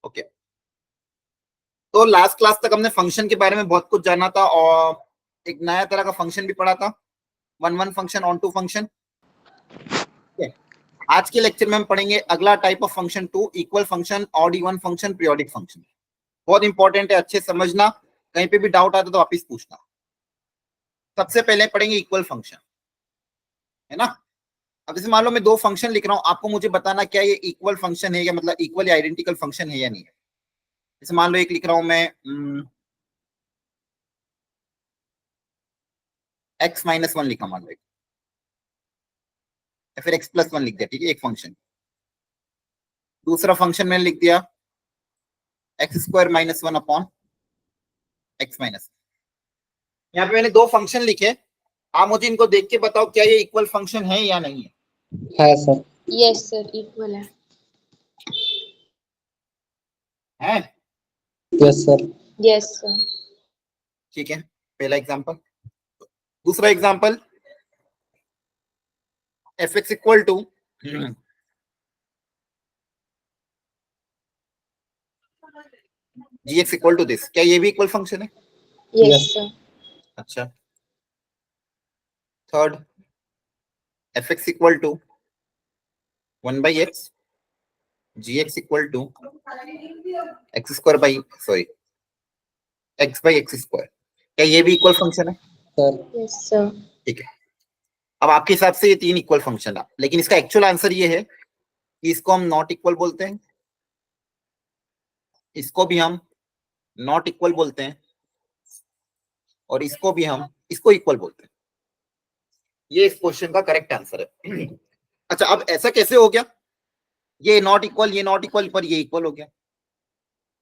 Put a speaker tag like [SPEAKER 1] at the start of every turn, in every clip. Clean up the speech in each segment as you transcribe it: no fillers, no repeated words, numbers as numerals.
[SPEAKER 1] Okay, तो last class तक हमने फंक्शन के बारे में बहुत कुछ जाना था और एक नया तरह का फंक्शन भी पढ़ा था, one function, onto function. आज के लेक्चर में हम पढ़ेंगे अगला type of function, two equal function, odd even function, periodic function. बहुत इंपॉर्टेंट है, अच्छे समझना, कहीं पे भी डाउट आता तो वापिस पूछना। सबसे पहले पढ़ेंगे इक्वल फंक्शन, है ना। अब जैसे मान लो मैं दो फंक्शन लिख रहा हूं, आपको मुझे बताना क्या ये इक्वल फंक्शन है या मतलब इक्वल या आइडेंटिकल फंक्शन है या नहीं है। जैसे मान लो एक लिख रहा हूं मैं x माइनस वन लिखा, मान लो, या फिर x प्लस वन लिख दिया, ठीक है, एक फंक्शन। दूसरा फंक्शन मैंने लिख दिया x square minus one upon x minus. यहाँ पे मैंने दो फंक्शन लिखे, आप मुझे इनको देख के बताओ क्या ये इक्वल फंक्शन है या नहीं
[SPEAKER 2] है सर।
[SPEAKER 3] यस सर, इक्वल है।
[SPEAKER 1] है?
[SPEAKER 2] Yes sir.
[SPEAKER 3] Yes sir.
[SPEAKER 1] ठीक है, पहला एग्जांपल। दूसरा example, f x equal to g x equal to this, क्या ये भी इक्वल फंक्शन है?
[SPEAKER 3] Yes sir.
[SPEAKER 1] अच्छा, third, f x equal to one by x, g x equal to x square by, sorry, x by x square, क्या ये भी equal function है?
[SPEAKER 2] Sir.
[SPEAKER 3] Yes sir.
[SPEAKER 1] ठीक है, अब आपके हिसाब से ये तीन इक्वल फंक्शन है, लेकिन इसका एक्चुअल आंसर ये है कि इसको हम नॉट इक्वल बोलते हैं, इसको भी हम नॉट इक्वल बोलते हैं, और इसको भी हम इसको इक्वल बोलते हैं। ये इस क्वेश्चन का करेक्ट आंसर है। अच्छा, अब ऐसा कैसे हो गया, ये नॉट इक्वल, ये नॉट इक्वल, पर ये इक्वल हो गया?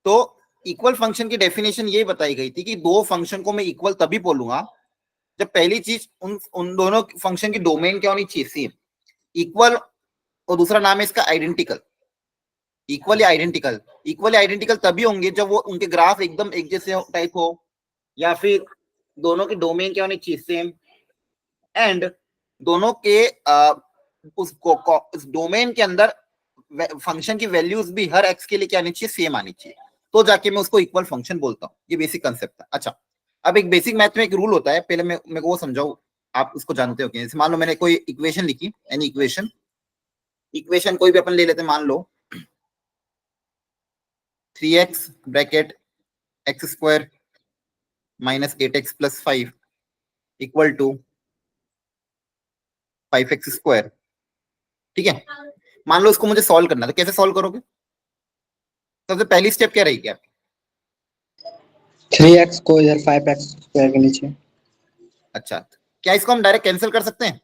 [SPEAKER 1] तो इक्वल फंक्शन की डेफिनेशन ये बताई गई थी कि दो फंक्शन को मैं इक्वल तभी बोलूंगा जब पहली चीज उन दोनों फंक्शन की डोमेन क्या होनी चाहिए, सेम, इक्वल, और दूसरा नाम है इसका आइडेंटिकल। इक्वल या आइडेंटिकल, इक्वल या आइडेंटिकल तभी होंगे जब वो उनके ग्राफ एकदम एक जैसे टाइप हो, या फिर दोनों की डोमेन क्या होनी चाहिए, सेम, एंड दोनों के उस डोमेन के अंदर फंक्शन की वैल्यूज भी हर एक्स के लिए क्या आनी चाहिए, सेम आनी चाहिए, तो जाके मैं उसको इक्वल फंक्शन बोलता हूँ। ये बेसिक कंसेप्ट है। अच्छा, अब एक बेसिक मैथ में एक रूल होता है, पहले मैं को वो समझाऊं, आप उसको जानते हो क्या? जैसे मान लो मैंने कोई इक्वेशन लिखी, एनी इक्वेशन कोई भी अपन ले लेते हैं, मान लो 3x bracket x square minus 8x plus 5 equal to 5x square, ठीक है। मान लो इसको मुझे सॉल्व करना, तो कैसे सॉल्व करोगे? सबसे पहली स्टेप क्या रहेगी आपकी?
[SPEAKER 2] 3x को इधर 5x स्क्वायर के नीचे।
[SPEAKER 1] अच्छा, क्या इसको हम डायरेक्ट कैंसिल कर सकते हैं?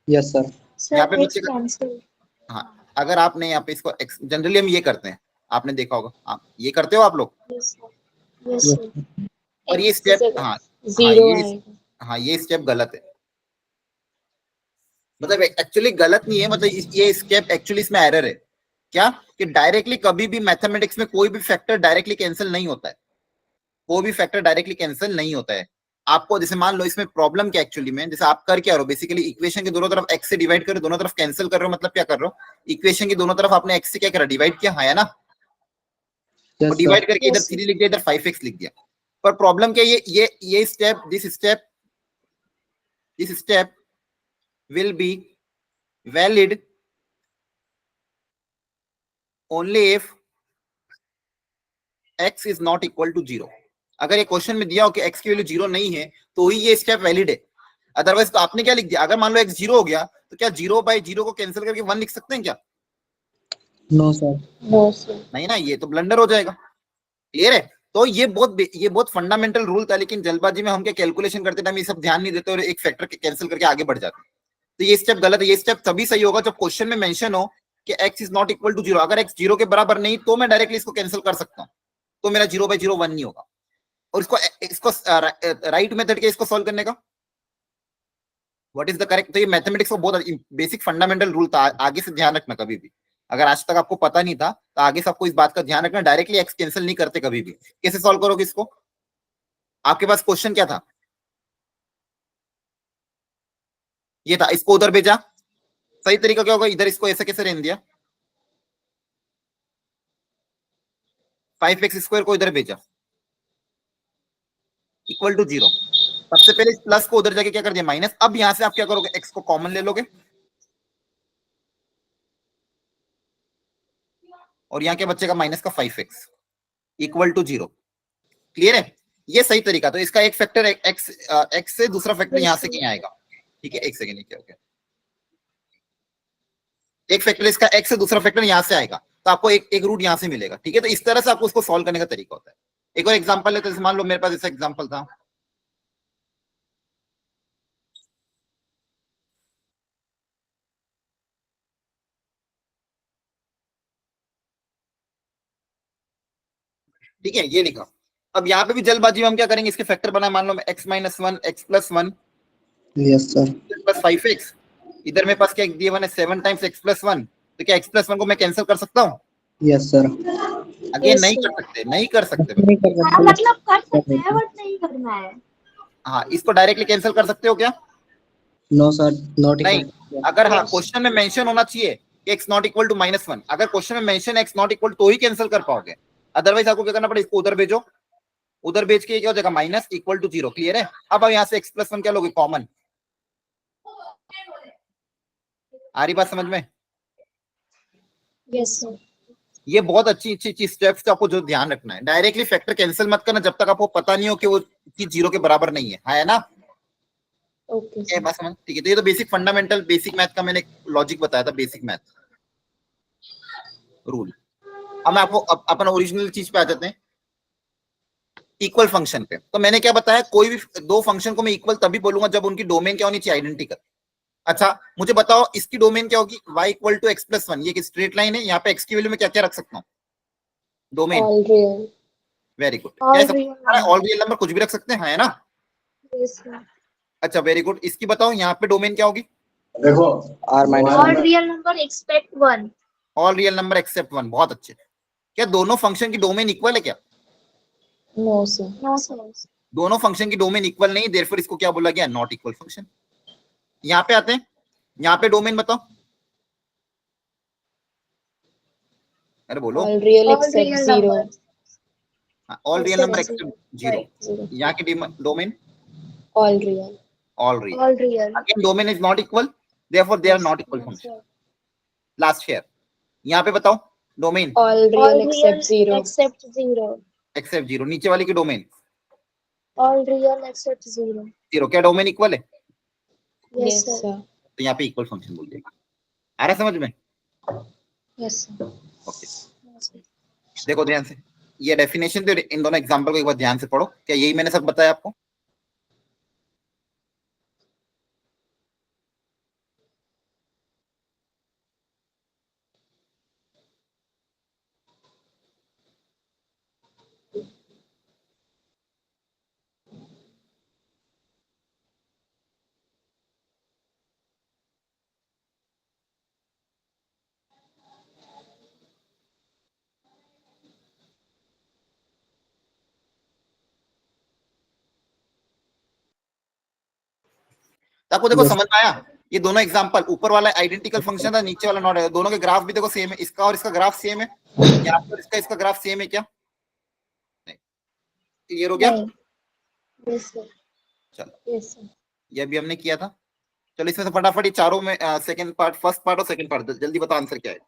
[SPEAKER 2] Yes sir.
[SPEAKER 1] यहाँ पे
[SPEAKER 3] सर
[SPEAKER 1] नीचे
[SPEAKER 3] कैंसिल।
[SPEAKER 1] हाँ, अगर आपने यहाँ पे इसको जनरली हम ये करते हैं, आपने देखा होगा, आप ये करते हो आप लोग,
[SPEAKER 3] यस सर। Yes sir.
[SPEAKER 1] और ये स्टेप, हाँ हाँ,
[SPEAKER 3] जीरो आएगा।
[SPEAKER 1] हाँ, ये स्टेप गलत है। मतलब एक्चुअली गलत नहीं है, मतलब ये स्टेप एक्चुअली इसमें एरर है। क्या? कि डायरेक्टली कभी भी मैथमेटिक्स में कोई भी फैक्टर डायरेक्टली कैंसिल नहीं होता है, कोई भी फैक्टर डायरेक्टली कैंसिल नहीं होता है। आपको जैसे मान लो इसमें प्रॉब्लम क्या एक्चुअली में, जैसे आप कर क्या रहे हो, बेसिकली इक्वेशन के दोनों तरफ एक्स से डिवाइड करो, दोनों तरफ कैंसिल कर रहे हो, मतलब क्या कर रहे हो, इक्वेशन की दोनों तरफ आपने एक्स से क्या करा, डिवाइड किया, है ना।
[SPEAKER 2] यस
[SPEAKER 1] और
[SPEAKER 2] सर।
[SPEAKER 1] डिवाइड करके इधर
[SPEAKER 3] Yes,
[SPEAKER 1] 3 लिख दिया, इधर 5x लिख दिया। पर प्रॉब्लम क्या है, ये step, this step will be valid only if x is not equal to 0। अगर ये क्वेश्चन में दिया हो कि x की वैल्यू 0 नहीं है, तो ही ये स्टेप वैलिड है। अदरवाइज तो आपने क्या लिख दिया, अगर मान लो x 0 हो गया, तो क्या 0/0 को कैंसिल करके 1 लिख सकते हैं क्या?
[SPEAKER 2] No sir.
[SPEAKER 3] No sir.
[SPEAKER 1] नहीं ना, ये तो ब्लंडर हो जाएगा। क्लियर है? तो ये बहुत फंडामेंटल रूल था, लेकिन जल्दबाजी में हम क्या कैलकुलेशन करते टाइम ये सब ध्यान नहीं देते और एक फैक्टर कैंसिल करके आगे बढ़ जाते हैं। तो ये स्टेप गलत है। ये स्टेप तभी सही होगा जब क्वेश्चन में मेंशन हो कि x is not equal to 0। अगर x 0 के बराबर नहीं, तो मैं डायरेक्टली इसको कैंसिल कर सकता हूँ, तो मेरा 0/0 1 नहीं होगा। और इसको राइट मेथड के इसको सॉल्व करने का व्हाट इज द करेक्ट, तो ये मैथमेटिक्स का बहुत बेसिक फंडामेंटल रूल था, आगे से ध्यान रखना कभी भी। अगर आज तक आपको पता नहीं था तो आगे से आपको इस बात का ध्यान रखना, डायरेक्टली एक्स कैंसिल नहीं करते कभी भी। कैसे सॉल्व करोगे इसको? आपके पास क्वेश्चन क्या था, ये था, इसको उधर भेजा, सही तरीका क्या होगा, इधर इसको ऐसे कैसे रहने दिया, 5x² को इधर भेजा, इक्वल टू 0। सबसे पहले इस प्लस को उधर जाके क्या कर दिया, माइनस। अब यहां से आप क्या करोगे, x को कॉमन ले लोगे और यहाँ क्या बचेगा, माइनस का 5x इक्वल टू 0। क्लियर है, ये सही तरीका। तो इसका एक फैक्टर x से दूसरा फैक्टर यहाँ से कहीं आएगा, ठीक है। एक सेकेंड, क्या हो गया, एक फैक्टर इसका x से दूसरा फैक्टर यहाँ से आएगा, तो आपको एक रूट यहाँ से मिलेगा, ठीक है। तो इस तरह से आपको उसको सॉल्व करने का तरीका होता है। एक और एग्जांपल लेते हैं, मान लो मेरे पास ऐसा एग्जांपल था, ठीक है, ये लिखा। अब यहाँ पे भी जल्दबाजी में हम क्या करेंगे, इसके फैक्टर बनाए, मान लो x-1 x+1
[SPEAKER 2] yes sir.
[SPEAKER 1] Plus 5x, इधर मेरे पास क्या दिया मैंने, 7 टाइम्स x+1, तो क्या x+1 को मैं कैंसिल कर सकता हूँ?
[SPEAKER 2] Yes sir.
[SPEAKER 1] अगेन
[SPEAKER 3] Yes,
[SPEAKER 1] नहीं
[SPEAKER 3] sir.
[SPEAKER 1] कर सकते, नहीं कर सकते।
[SPEAKER 2] नहीं कर
[SPEAKER 4] हाँ,
[SPEAKER 2] सकते।
[SPEAKER 4] मतलब कर सकते हैं बट नहीं करना है।
[SPEAKER 1] हाँ, इसको डायरेक्टली कैंसिल कर सकते हो क्या?
[SPEAKER 2] नो सर, नॉट
[SPEAKER 1] नहीं।
[SPEAKER 2] इक्वल।
[SPEAKER 1] अगर हाँ
[SPEAKER 3] Yes.
[SPEAKER 1] क्वेश्चन में मेंशन होना चाहिए कि x नॉट इक्वल टू -1, अगर क्वेश्चन में मेंशन x नॉट इक्वल तो ही कैंसिल कर पाओगे, अदरवाइज आपको क्या करना पड़ेगा, इसको उधर भेजो, उधर भेज के क्या हो जाएगा, माइनस इक्वल टू 0। क्लियर है। अब यहाँ से x+1 क्या लोगे, कॉमन। आ रही बात समझ में?
[SPEAKER 3] Yes, sir.
[SPEAKER 1] ये बहुत अच्छी अच्छी स्टेप्स आपको जो ध्यान रखना है, डायरेक्टली फैक्टर कैंसिल मत करना जब तक आपको पता नहीं हो कि वो चीज 0 के बराबर नहीं है ना?
[SPEAKER 3] Okay,
[SPEAKER 1] ये
[SPEAKER 3] sir.
[SPEAKER 1] बात समझ, ठीक है। तो ये तो बेसिक फंडामेंटल बेसिक मैथ का मैंने लॉजिक बताया था, बेसिक मैथ रूल। अब मैं आपको अपन ओरिजिनल चीज पे आ जाते हैं, इक्वल फंक्शन पे। तो मैंने क्या बताया, कोई भी दो फंक्शन को मैं इक्वल तभी बोलूंगा जब उनकी डोमेन क्या होनी चाहिए, आइडेंटिकल। अच्छा मुझे बताओ इसकी डोमेन क्या होगी, y इक्वल टू x+1, ये स्ट्रेट लाइन है, यहाँ पे x की वैल्यू में क्या क्या रख सकता हूँ, domain.
[SPEAKER 3] All real.
[SPEAKER 1] Very good,
[SPEAKER 3] All
[SPEAKER 1] क्या
[SPEAKER 3] real
[SPEAKER 1] all
[SPEAKER 3] number.
[SPEAKER 1] Real number कुछ भी रख सकते हैं, है ना?
[SPEAKER 3] Yes, sir.
[SPEAKER 1] अच्छा वेरी गुड, इसकी बताओ यहाँ पे डोमेन क्या होगी,
[SPEAKER 2] देखो R
[SPEAKER 3] All
[SPEAKER 2] minus
[SPEAKER 3] real number except one.
[SPEAKER 1] All real number except 1। बहुत अच्छे। क्या दोनों फंक्शन की डोमेन इक्वल है क्या?
[SPEAKER 3] No, sir. No, sir.
[SPEAKER 1] दोनों फंक्शन की डोमेन इक्वल नहीं, देयरफॉर इसको क्या बोला गया, नॉट इक्वल फंक्शन। यहाँ पे आते हैं, यहाँ पे डोमेन बताओ, अरे बोलो।
[SPEAKER 3] All real
[SPEAKER 4] All
[SPEAKER 3] except
[SPEAKER 4] real
[SPEAKER 3] zero.
[SPEAKER 4] numbers.
[SPEAKER 1] All real number
[SPEAKER 3] Except
[SPEAKER 1] except 0।
[SPEAKER 3] zero.
[SPEAKER 1] यहाँ की domain
[SPEAKER 3] All real.
[SPEAKER 1] All real.
[SPEAKER 4] All real.
[SPEAKER 1] Again domain is not equal, therefore they are
[SPEAKER 3] Yes.
[SPEAKER 1] Not equal
[SPEAKER 3] Yes,
[SPEAKER 1] function.
[SPEAKER 3] sir.
[SPEAKER 1] Last here, यहाँ पे बताओ domain
[SPEAKER 3] All
[SPEAKER 4] All
[SPEAKER 3] real
[SPEAKER 4] real
[SPEAKER 3] except zero.
[SPEAKER 4] except zero.
[SPEAKER 1] Except 0। नीचे वाली की domain
[SPEAKER 4] All real except zero.
[SPEAKER 1] 0। क्या domain equal है?
[SPEAKER 4] Yes,
[SPEAKER 3] Yes,
[SPEAKER 4] sir.
[SPEAKER 3] sir.
[SPEAKER 1] तो यहाँ पे इक्वल फंक्शन बोल दिया। आ रहा है समझ में?
[SPEAKER 3] Yes, sir.
[SPEAKER 1] Okay,
[SPEAKER 4] Yes, sir.
[SPEAKER 1] देखो ध्यान से, ये डेफिनेशन थे, इन दोनों एग्जांपल को एक बार ध्यान से पढ़ो। क्या यही मैंने सब बताया आपको? तो आपको देखो
[SPEAKER 2] Yes.
[SPEAKER 1] समझ में आया? ये दोनों एग्जांपल, ऊपर वाला आइडेंटिकल फंक्शन था, नीचे वाला नॉट है। दोनों के ग्राफ भी देखो सेम है, इसका और इसका ग्राफ सेम है। यहाँ पर इसका ग्राफ सेम है क्या? नहीं। क्लियर हो गया?
[SPEAKER 4] नहीं. Yes, sir.
[SPEAKER 1] चलो,
[SPEAKER 3] Yes, sir.
[SPEAKER 1] ये भी हमने किया था। चलो इसमें से फटाफट ये चारों में सेकंड पार्ट, फर्स्ट पार्ट और सेकंड पार्ट, जल्दी बताओ आंसर क्या है।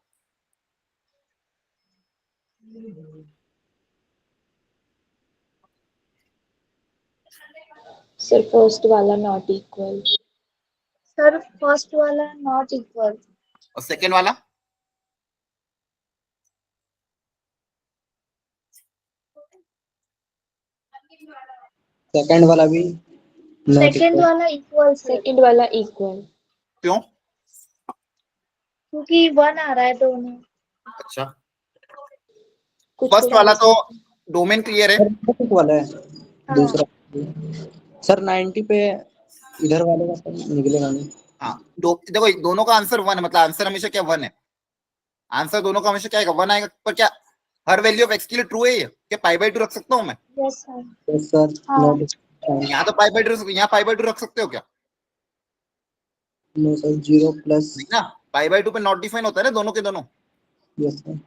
[SPEAKER 3] Sir, first वाला not equal.
[SPEAKER 4] Sir, first वाला not equal.
[SPEAKER 1] और सेकंड वाला?
[SPEAKER 2] सेकंड वाला भी नॉट
[SPEAKER 4] Second
[SPEAKER 2] इक्वल।
[SPEAKER 4] वाला equal sir.
[SPEAKER 3] Second वाला equal.
[SPEAKER 1] क्यों?
[SPEAKER 4] क्योंकि 1 आ रहा है दोनों.
[SPEAKER 1] अच्छा,
[SPEAKER 3] कुछ
[SPEAKER 1] फर्स्ट
[SPEAKER 3] भी
[SPEAKER 1] वाला
[SPEAKER 3] डाल
[SPEAKER 1] तो
[SPEAKER 3] सकते हैं.
[SPEAKER 1] डोमेन क्लियर है।
[SPEAKER 2] नॉट वाला है
[SPEAKER 4] हाँ.
[SPEAKER 2] दूसरा। सर 90 पे इधर वाले का सर निकलेगा नहीं।
[SPEAKER 1] हाँ, देखो दोनों का आंसर 1 है, मतलब आंसर हमेशा क्या 1 है। आंसर दोनों का हमेशा क्या आएगा, 1 आएगा। पर क्या हर वैल्यू ऑफ x के लिए ट्रू है ये? क्या π/2 रख सकता हूँ मैं?
[SPEAKER 4] Yes, sir.
[SPEAKER 2] यस सर,
[SPEAKER 4] हाँ.
[SPEAKER 2] नॉट
[SPEAKER 1] यहाँ तो π/2, यहाँ π/2 रख सकते हो क्या?
[SPEAKER 2] No sir, 0 plus.
[SPEAKER 1] नहीं ना, π/2 पे नॉट डिफाइन होता है ना दोनों के दोनों।
[SPEAKER 2] Yes sir.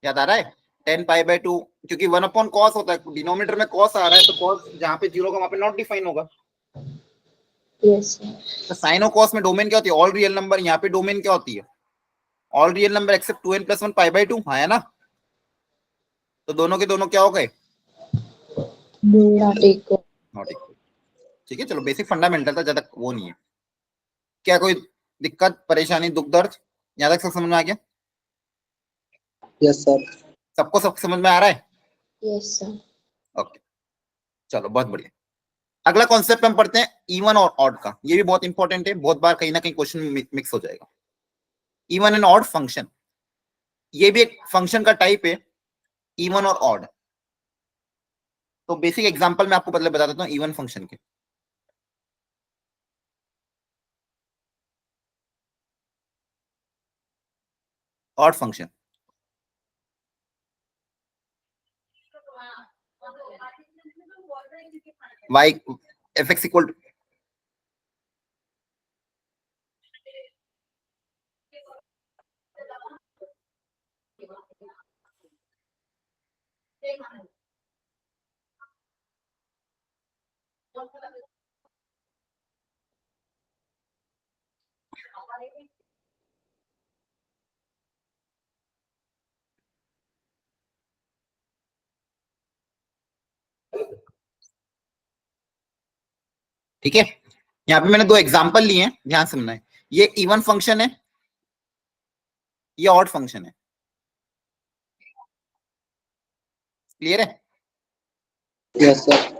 [SPEAKER 1] याद आ रहा है? 10 पाई बाय 2, क्योंकि 1 अपॉन कॉस होता है, डिनोमिनेटर में कॉस आ रहा है, तो कॉस जहां पे 0 का वहां पे नॉट डिफाइन होगा।
[SPEAKER 3] Yes, sir.
[SPEAKER 1] तो साइन और कॉस में डोमेन क्या होती है? All real number. यहाँ पे डोमेन क्या होती है? All real number accept 2n + 1 pi by 2, हाँ है ना? तो दोनों के दोनों क्या हो गए?
[SPEAKER 3] Not equal.
[SPEAKER 1] Not equal. ठीक है, चलो बेसिक फंडामेंटल था, ज्यादा वो नहीं है। क्या कोई दिक्कत, परेशानी, दुख दर्द यहाँ तक सब समझ में आ गया?
[SPEAKER 2] Yes sir.
[SPEAKER 1] सबको सब समझ में आ रहा है?
[SPEAKER 3] Yes, sir.
[SPEAKER 1] ओके, चलो बहुत बढ़िया। अगला कॉन्सेप्ट हम पढ़ते हैं इवन और ऑड का। ये भी बहुत इंपॉर्टेंट है, बहुत बार कहीं ना कहीं क्वेश्चन मिक्स हो जाएगा। इवन एंड ऑड फंक्शन, ये भी एक फंक्शन का टाइप है, इवन और ऑड। तो बेसिक एग्जांपल मैं आपको बता देता हूँ इवन फंक्शन के। Odd function, y fx equal to ठीक है। यहाँ पे मैंने दो एग्जांपल लिए हैं, ध्यान से सुनना है। ये इवन फंक्शन है, ये ऑड फंक्शन है। क्लियर है?
[SPEAKER 2] Yes sir.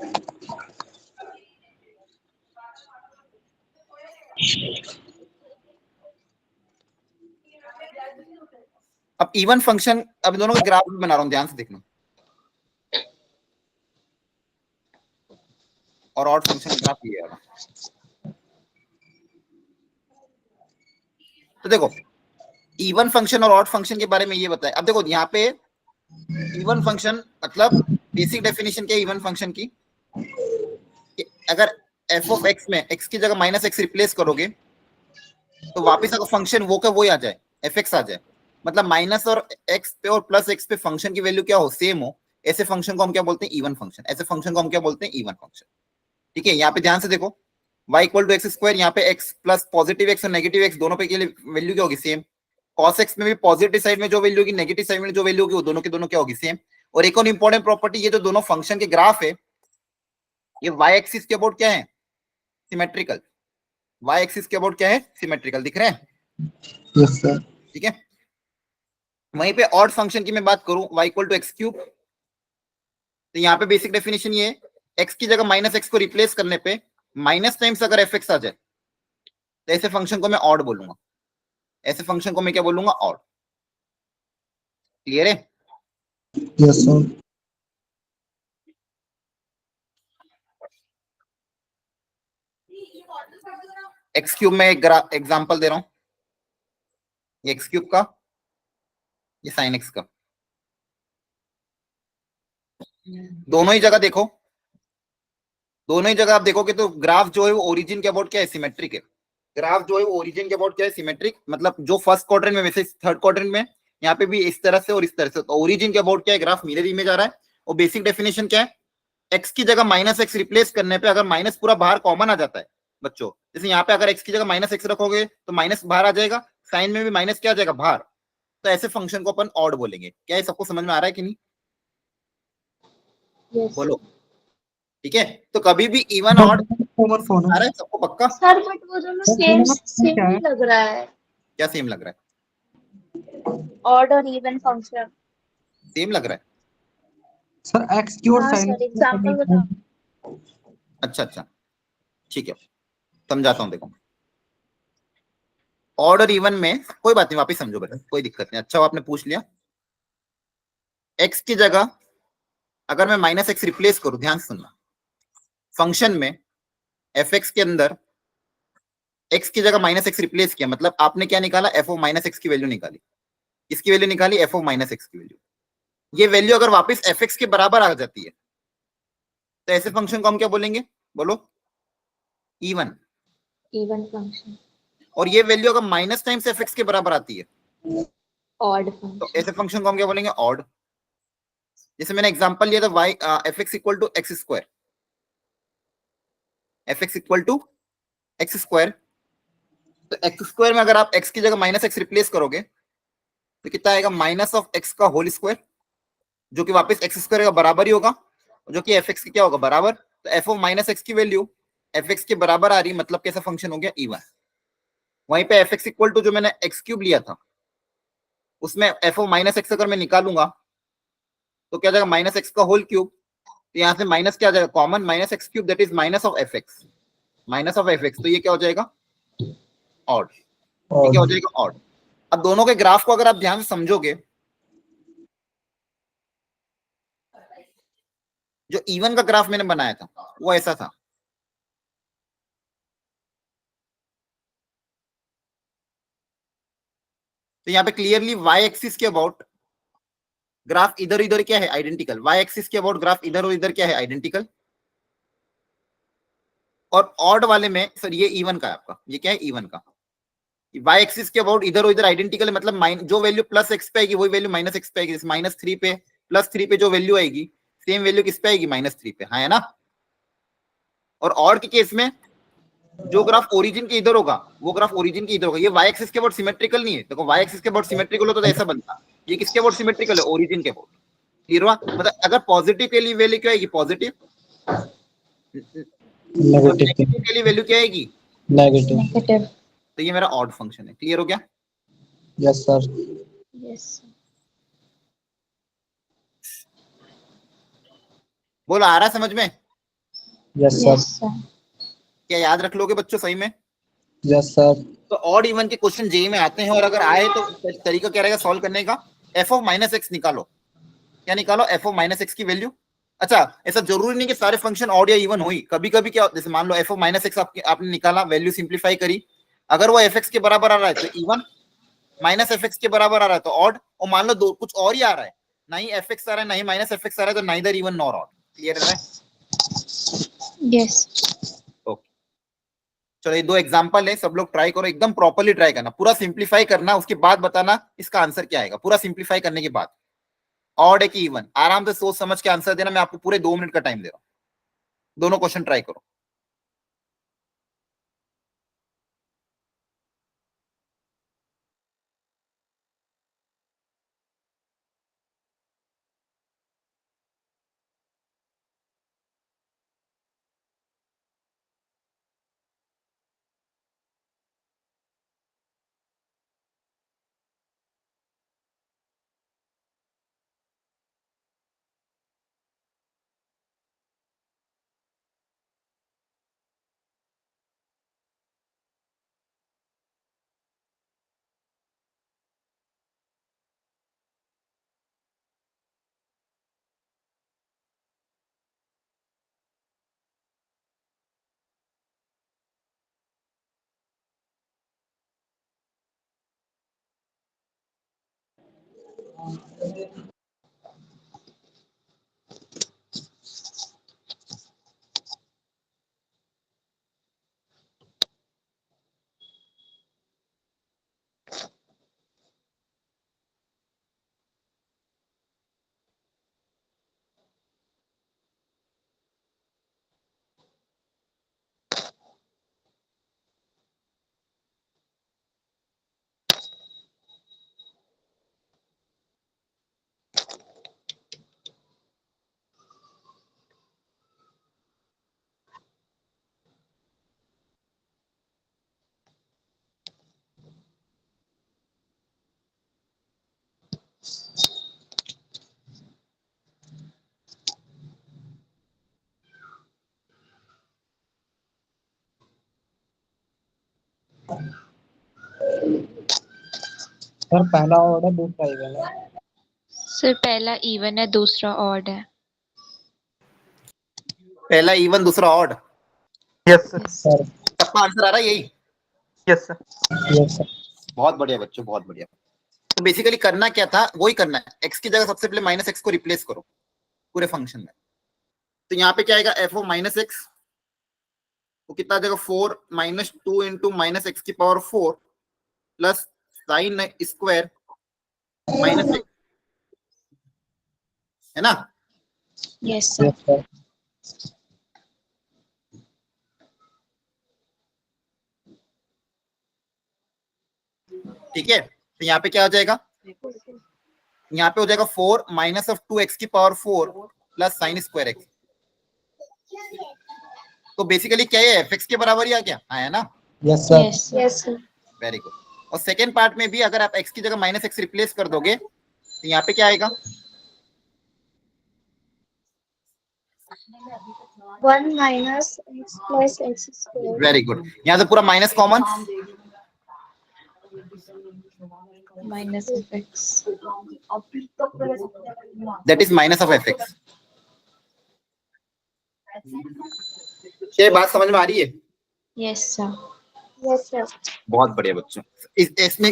[SPEAKER 1] अब इवन फंक्शन, अब दोनों का ग्राफ बना रहा हूं, ध्यान से देखना। और ऑड फंक्शन ग्राफ ये है। तो देखो, इवन फंक्शन और ऑड फंक्शन के बारे में ये बताए। अब देखो यहाँ पे इवन फंक्शन मतलब बेसिक डेफिनेशन क्या है इवन फंक्शन की? अगर एफ ऑफ एक्स में एक्स की जगह माइनस एक्स रिप्लेस करोगे तो वापस अगर फंक्शन वो का वही आ जाए, एफ एक्स आ जाए। मतलब माइनस और एक्स पे और प्लस एक्स पे फंक्शन की वैल्यू क्या हो, सेम हो, ऐसे फंक्शन को हम क्या बोलते हैं? Even function. ऐसे फंक्शन को हम क्या बोलते हैं? Even function. ठीक है, यहाँ पे ध्यान से देखो, y equal to x square, यहाँ पे x प्लस पॉजिटिव एक्स और नेगेटिव एक्स दोनों पे के लिए वैल्यू क्या होगी? सेम। cos x में भी पॉजिटिव साइड में जो वैल्यू होगी, नेगेटिव साइड में जो वैल्यू होगी, वो दोनों के दोनों क्या होगी? सेम। और एक और इंपॉर्टेंट प्रॉपर्टी, ये जो दोनों फंक्शन के ग्राफ है, ये y एक्सिस के अबाउट क्या है? सिमेट्रिकल। y एक्सिस के अबाउट क्या है? सिमेट्रिकल। दिख रहे हैं?
[SPEAKER 2] Yes sir.
[SPEAKER 1] ठीक है। वहीं पे ऑड फंक्शन की मैं बात करूं, y equal to x cube, तो यहाँ पे बेसिक डेफिनेशन ये है, x की जगह माइनस एक्स को रिप्लेस करने पे माइनस टाइम्स अगर एफ एक्स आ जाए तो ऐसे फंक्शन को मैं ऑड बोलूंगा। ऐसे फंक्शन को मैं क्या बोलूंगा? ऑड। क्लियर है?
[SPEAKER 2] Yes sir.
[SPEAKER 1] एक्स क्यूब में एक एग्जांपल दे रहा हूं, ये एक्स क्यूब का, ये साइन एक्स का। दोनों ही जगह देखो, दोनों ही जगह आप देखोगे तो ग्राफ जो है वो ओरिजिन के अबाउट क्या है? सिमेट्रिक है। ग्राफ जो है वो ओरिजिन के अबाउट क्या है? सिमेट्रिक। मतलब जो फर्स्ट क्वाड्रेंट में, वैसे थर्ड क्वाड्रेंट में, यहाँ पे भी इस तरह से और इस तरह से। तो ओरिजिन के अबाउट क्या है? ग्राफ मिरर इमेज आ रहा है। और बेसिक डेफिनेशन क्या है? एक्स की जगह माइनस एक्स रिप्लेस करने पे अगर माइनस पूरा बाहर कॉमन आ जाता है बच्चों, जैसे यहाँ पे अगर एक्स की जगह माइनस एक्स रखोगे तो माइनस बाहर आ जाएगा, साइन में भी माइनस क्या आ जाएगा? बाहर। तो ऐसे फंक्शन को अपन ऑड बोलेंगे। क्या ये सबको समझ में आ रहा है कि नहीं?
[SPEAKER 3] Yes.
[SPEAKER 1] बोलो। ठीक है, तो कभी भी इवन ऑड
[SPEAKER 2] ओवर फोन
[SPEAKER 1] आ रहा है सबको पक्का?
[SPEAKER 4] सर बट वो दोनों सेम ही लग रहा है,
[SPEAKER 1] क्या सेम लग रहा है?
[SPEAKER 4] ऑड और इवन फंक्शन।
[SPEAKER 1] सेम लग रहा है?
[SPEAKER 2] सर एक्स की और
[SPEAKER 4] हाँ
[SPEAKER 2] साइन
[SPEAKER 4] सर, एग्जांपल बताओ।
[SPEAKER 1] अच्छा अच्छा, ठीक है, समझाता हूँ। देखो, ऑड और इवन में कोई बात नहीं, वापस समझो बेटा, कोई दिक्कत नहीं। अच्छा, वो आपने पूछ लिया। एक्स की जगह अगर मैं माइनस एक्स रिप्लेस करूं, ध्यान से सुनना, फंक्शन में एफ एक्स के अंदर एक्स की जगह माइनस एक्स रिप्लेस किया, मतलब आपने क्या निकाला? एफ ऑफ माइनस एक्स की वैल्यू निकाली। इसकी वैल्यू निकाली? एफ ऑफ माइनस एक्स की वैल्यू। ये वैल्यू अगर वापस एफ एक्स के बराबर आ जाती है तो ऐसे फंक्शन को हम क्या बोलेंगे? बोलो। इवन।
[SPEAKER 3] Even function.
[SPEAKER 1] और ये वैल्यू अगर माइनस टाइम्स एफ एक्स के बराबर आती है
[SPEAKER 3] Odd
[SPEAKER 1] तो
[SPEAKER 3] function.
[SPEAKER 1] ऐसे फंक्शन को हम क्या बोलेंगे? ऑड। जैसे मैंने एग्जांपल लिया था y f x equal to x square, f x equal to x square, तो एक्स स्क्वायर में अगर आप x की जगह माइनस एक्स रिप्लेस करोगे तो कितना आएगा, माइनस ऑफ एक्स का होल स्क्वायर, जो कि वापस एक्स स्क्वायर का बराबर ही होगा, जो कि एफ एक्स की क्या होगा, बराबर। तो एफ ऑफ माइनस एक्स की वैल्यू एफ एक्स के बराबर आ रही, मतलब कैसा फंक्शन हो गया, इवन। वहीं पे एफ एक्स इक्वल टू जो मैंने एक्स क्यूब लिया था, उसमें एफ ऑफ माइनस एक्स अगर मैं निकालूंगा तो क्या जाएगा, माइनस एक्स का होल क्यूब, तो यहाँ से माइनस क्या आ जाएगा, common, minus x cube, that is minus of F x, minus of F x, तो ये क्या हो जाएगा, ऑड, ये क्या हो जाएगा, ऑड। अब दोनों के ग्राफ को अगर आप ध्यान से समझोगे, जो इवन का ग्राफ मैंने बनाया था वो ऐसा था, तो यहाँ पे क्लियरली वाई एक्सिस के अबाउट ग्राफ इधर इधर क्या है, आइडेंटिकल, वाई एक्सिस के अबाउट ग्राफ इधर और इधर क्या है, आइडेंटिकल। और ऑड वाले में सर ये इवन का है आपका, ये क्या है, इवन का। वाई एक्सिस के अबाउट इधर और इधर आइडेंटिकल, मतलब जो वैल्यू प्लस एक्स पे आएगी वही वैल्यू माइनस एक्स पे आएगी, जैसे माइनस 3 पे प्लस 3 पे जो वैल्यू आएगी सेम वैल्यू किस पे आएगी, माइनस 3 पे, हाँ है ना। और ऑड के केस में जो ग्राफ ओरिजिन के इधर होगा वो ग्राफ ओरिजिन के इधर होगा, ये वाई एक्सिस के अबाउट सिमेट्रिकल नहीं है, देखो वाई एक्सिस के अबाउट सिमेट्रिकल होता तो ऐसा बनता, ये किसके अबाउट सिमेट्रिकल है, ओरिजिन के अबाउट, क्लियर हुआ। मतलब अगर पॉजिटिव के लिए वैल्यू क्या आएगी, पॉजिटिव, नेगेटिव के लिए वैल्यू क्या आएगी,
[SPEAKER 2] नेगेटिव।
[SPEAKER 3] नेगेटिव।
[SPEAKER 1] तो ये मेरा ऑड फंक्शन है, क्लियर हो गया।
[SPEAKER 2] Yes sir.
[SPEAKER 3] यस
[SPEAKER 1] बोलो, आ रहा समझ में,
[SPEAKER 2] yes
[SPEAKER 3] sir.
[SPEAKER 2] Sir.
[SPEAKER 3] Yes sir.
[SPEAKER 1] क्या याद रख लोगे बच्चों सही में।
[SPEAKER 2] Yes sir.
[SPEAKER 1] तो ऑड इवन के क्वेश्चन जेई में आते हैं, और अगर आए तो तरीका क्या रहेगा सॉल्व करने का, एफ ऑफ माइनस एक्स निकालो, क्या निकालो, एफ ऑफ माइनस एक्स की वैल्यू। अच्छा, ऐसा जरूरी नहीं कि सारे फंक्शन ऑड या इवन हुई, कभी कभी क्या, जैसे मान लो एफ ऑफ माइनस एक्स आपने निकाला, वैल्यू सिंप्लीफाई करी, अगर वो एफ एक्स के बराबर आ रहा है तो इवन, माइनस एफ एक्स के बराबर आ रहा है तो ऑड, और मान लो दो कुछ और ही आ रहा है, ना ही एफ एक्स आ रहा है ना ही माइनस एफ एक्स आ रहा है, तो neither even nor odd, clear है।
[SPEAKER 3] यस।
[SPEAKER 1] ओके, चलो ये दो एग्जांपल है, सब लोग ट्राई करो, एकदम प्रॉपर्ली ट्राई करना, पूरा सिंप्लीफाई करना, उसके बाद बताना इसका आंसर क्या आएगा, पूरा सिंप्लीफाई करने के बाद, ऑड है कि इवन, आराम से सोच समझ के आंसर देना, मैं आपको पूरे 2 मिनट का टाइम दे रहा हूं, दोनों क्वेश्चन ट्राई करो।
[SPEAKER 2] सर पहला ऑर्ड है, दूसरा इवन है।
[SPEAKER 3] सर पहला इवन है, दूसरा ऑड है।
[SPEAKER 1] पहला इवन दूसरा ऑड,
[SPEAKER 5] यस सर।
[SPEAKER 2] सर।
[SPEAKER 1] सबका आंसर आ रहा है यही,
[SPEAKER 5] यस सर।
[SPEAKER 2] Yes sir.
[SPEAKER 1] बहुत बढ़िया बच्चों, बहुत बढ़िया। तो बेसिकली करना क्या था, वही करना है, एक्स की जगह सबसे पहले माइनस एक्स को रिप्लेस करो पूरे फंक्शन में, तो यहाँ पे क्या आएगा, एफ ऑफ माइनस एक्स, वो कितना आ जाएगा, 4 माइनस 2 इंटू माइनस एक्स की power 4 plus sine square minus x, है ना?
[SPEAKER 3] Yes, sir.
[SPEAKER 2] Yes, sir.
[SPEAKER 1] ठीक है, तो यहाँ पे क्या हो जाएगा, यहाँ पे हो जाएगा 4 माइनस ऑफ 2x की power 4 plus sign square x. तो बेसिकली क्या है, एफ एक्स के बराबर ही आ गया, आया ना?
[SPEAKER 2] Yes, sir.
[SPEAKER 3] Yes, sir.
[SPEAKER 4] Yes, sir.
[SPEAKER 1] Very good. और सेकेंड पार्ट में भी अगर आप x की जगह माइनस एक्स रिप्लेस कर दोगे तो यहाँ पे क्या आएगा,
[SPEAKER 4] 1 minus x plus x square.
[SPEAKER 1] Very good. यहाँ से पूरा minus common,
[SPEAKER 3] Minus of x.
[SPEAKER 1] That is minus of F x. ये बात समझ में आ रही है?
[SPEAKER 3] Yes, sir.
[SPEAKER 4] Yes, sir.
[SPEAKER 1] बहुत बढ़िया बच्चों।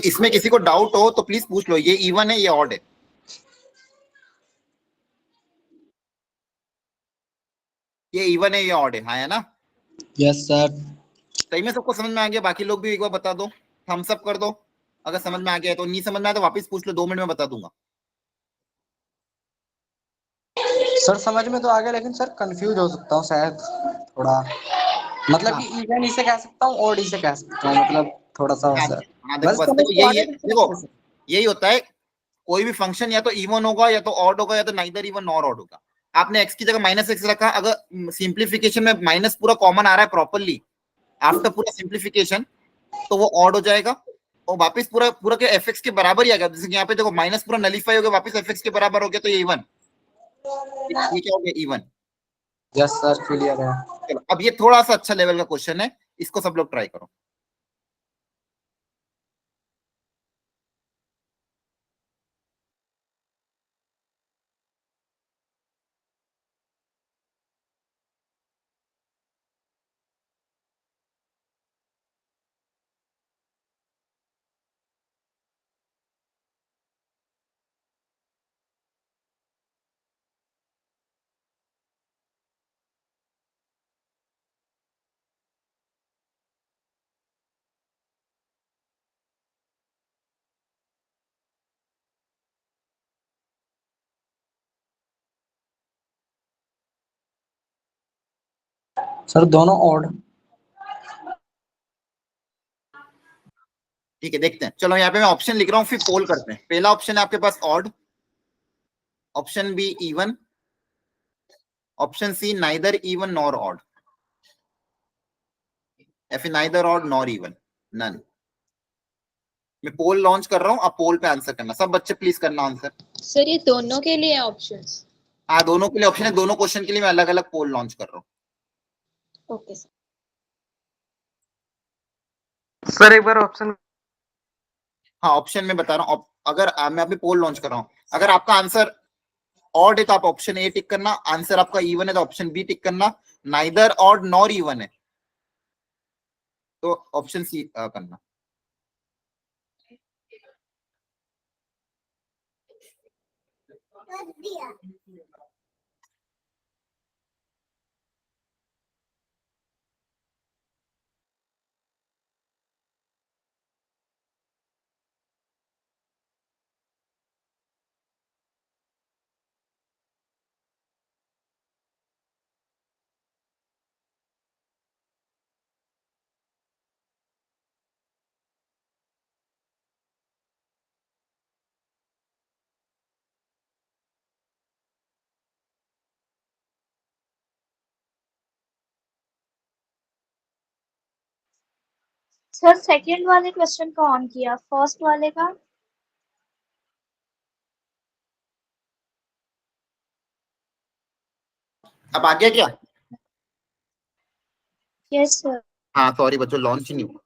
[SPEAKER 1] इसमें किसी को डाउट हो तो प्लीज पूछ लो, ये इवन है ये ऑड है? ये इवन है ये ऑड है, हाँ है ना?
[SPEAKER 2] Yes, sir.
[SPEAKER 1] सही में सबको समझ में आ गया? बाकी लोग भी एक बार बता दो, थम्स अप कर दो अगर समझ में आ गया है, तो नहीं समझ में आया तो वापस पूछ लो, 2 मिनट में बता दूंगा।
[SPEAKER 2] सर समझ में तो आ गया, लेकिन सर कंफ्यूज हो सकता हूँ शायद थोड़ा, मतलब
[SPEAKER 1] हाँ।
[SPEAKER 2] कि इवन इसे कह सकता हूँ, ओड इसे कह सकता हूँ, मतलब थोड़ा सा
[SPEAKER 1] हाँ,
[SPEAKER 2] सर।
[SPEAKER 1] हाँ, देखो बस
[SPEAKER 2] समझ
[SPEAKER 1] देखो
[SPEAKER 2] तो आ
[SPEAKER 1] यही है,
[SPEAKER 2] गया, लेकिन
[SPEAKER 1] देखो
[SPEAKER 2] कैसे?
[SPEAKER 1] यही होता है, कोई भी फंक्शन या तो इवन होगा या तो ऑड होगा या तो नाइदर इवन नॉर ऑड होगा। आपने एक्स की जगह माइनस एक्स रखा, अगर सिंप्लीफिकेशन में माइनस पूरा कॉमन आ रहा है प्रॉपरली आफ्टर पूरा सिंप्लीफिकेशन, तो वो ऑड हो जाएगा और वापस पूरा पूरा के एफ एक्स के बराबर ही आ गया। जैसे कि यहाँ पे देखो माइनस पूरा नलीफाई हो गया, वापस एफ एक्स के बराबर हो गया, तो ये इवन, ये क्या हो गया, इवन।
[SPEAKER 2] यस सर, क्लियर है।
[SPEAKER 1] चलो अब ये थोड़ा सा अच्छा लेवल का क्वेश्चन है, इसको सब लोग ट्राई करो।
[SPEAKER 2] सर दोनों ओड।
[SPEAKER 1] ठीक है, देखते हैं। चलो यहाँ पे मैं ऑप्शन लिख रहा हूँ, फिर पोल करते हैं। पहला ऑप्शन है आपके पास odd, option B even, option C neither even nor odd, या फिर neither odd nor even, none. मैं पोल लॉन्च कर रहा हूँ, आप पोल पे आंसर करना, सब बच्चे प्लीज करना आंसर।
[SPEAKER 3] सर ये दोनों के लिए ऑप्शंस?
[SPEAKER 1] हाँ, दोनों के लिए ऑप्शन है, दोनों क्वेश्चन के लिए मैं अलग अलग पोल लॉन्च कर रहा हूँ।
[SPEAKER 3] Okay sir.
[SPEAKER 5] सर एक बार ऑप्शन।
[SPEAKER 1] हाँ, ऑप्शन में बता रहा हूँ, अगर मैं अभी पोल लॉन्च कर रहा हूँ, अगर आपका आंसर ऑड है तो आप ऑप्शन ए टिक करना, आंसर आपका इवन है तो ऑप्शन बी टिक करना, नाइदर ऑड नॉर इवन है तो ऑप्शन सी करना।
[SPEAKER 4] सर सेकंड वाले क्वेश्चन का ऑन किया, फर्स्ट वाले का?
[SPEAKER 1] अब आ गया क्या?
[SPEAKER 4] Yes sir.
[SPEAKER 1] हाँ सॉरी बच्चों, लॉन्च ही नहीं हुआ।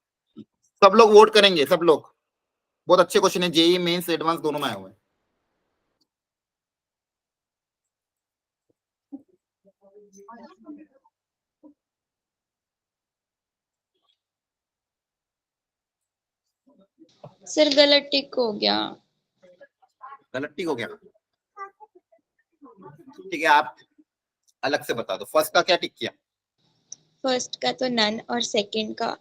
[SPEAKER 1] सब लोग वोट करेंगे, सब लोग। बहुत अच्छे क्वेश्चन है, जेई मेंस एडवांस दोनों में आए हुए हैं।
[SPEAKER 3] सर गलत टिक हो गया।
[SPEAKER 1] गलत टिक हो गया? ठीक है, आप अलग से बता दो, फर्स्ट का क्या टिक किया?
[SPEAKER 3] फर्स्ट का तो नन और सेकंड का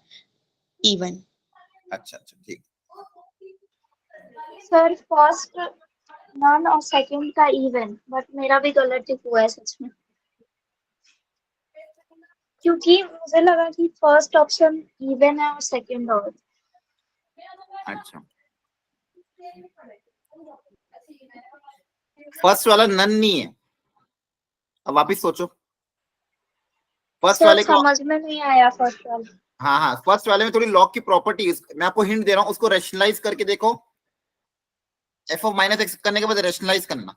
[SPEAKER 3] इवन।
[SPEAKER 1] अच्छा अच्छा, ठीक।
[SPEAKER 4] सर फर्स्ट नॉन और सेकंड का इवन, बट मेरा भी गलत टिक हुआ है सच में, क्योंकि मुझे लगा कि फर्स्ट ऑप्शन इवन है और सेकंड ऑड।
[SPEAKER 1] अच्छा, फर्स्ट वाला नन नहीं है। अब वापिस सोचो, फर्स्ट
[SPEAKER 4] सर
[SPEAKER 1] वाले को,
[SPEAKER 4] समझ में नहीं आया फर्स्ट वाला।
[SPEAKER 1] हाँ हाँ, फर्स्ट वाले में थोड़ी लॉग की प्रॉपर्टी, मैं आपको हिंट दे रहा हूं, उसको रेशनलाइज करके देखो। एफ ऑफ माइनस एक्स करने के बाद रेशनलाइज करना,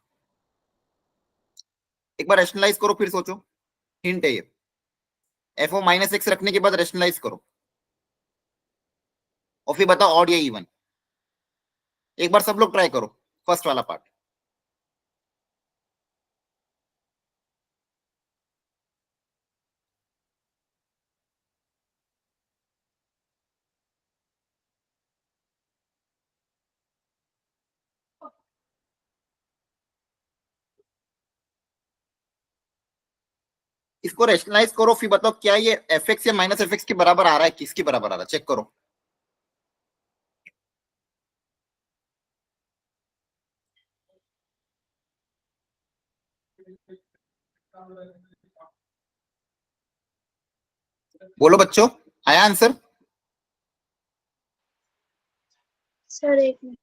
[SPEAKER 1] एक बार रेशनलाइज करो फिर सोचो, हिंट है ये। एफ ऑफ माइनस एक्स रखने के बाद रेशनलाइज करो और फिर बताओ ऑड या इवन। एक बार सब लोग ट्राई करो फर्स्ट वाला पार्ट। इसको रेशनलाइज करो फिर बताओ क्या ये एफ एक्स या माइनस एफ एक्स के बराबर आ रहा है, किसके बराबर आ रहा है, चेक करो। बोलो बच्चों, आया आंसर?
[SPEAKER 4] सर एक मिनट।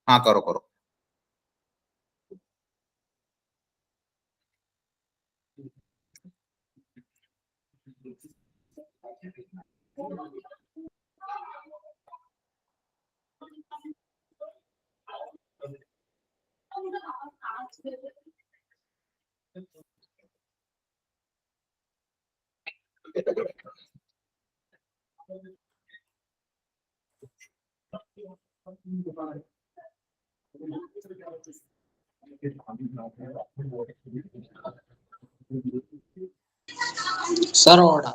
[SPEAKER 1] हाँ करो करो।
[SPEAKER 2] Sir odd.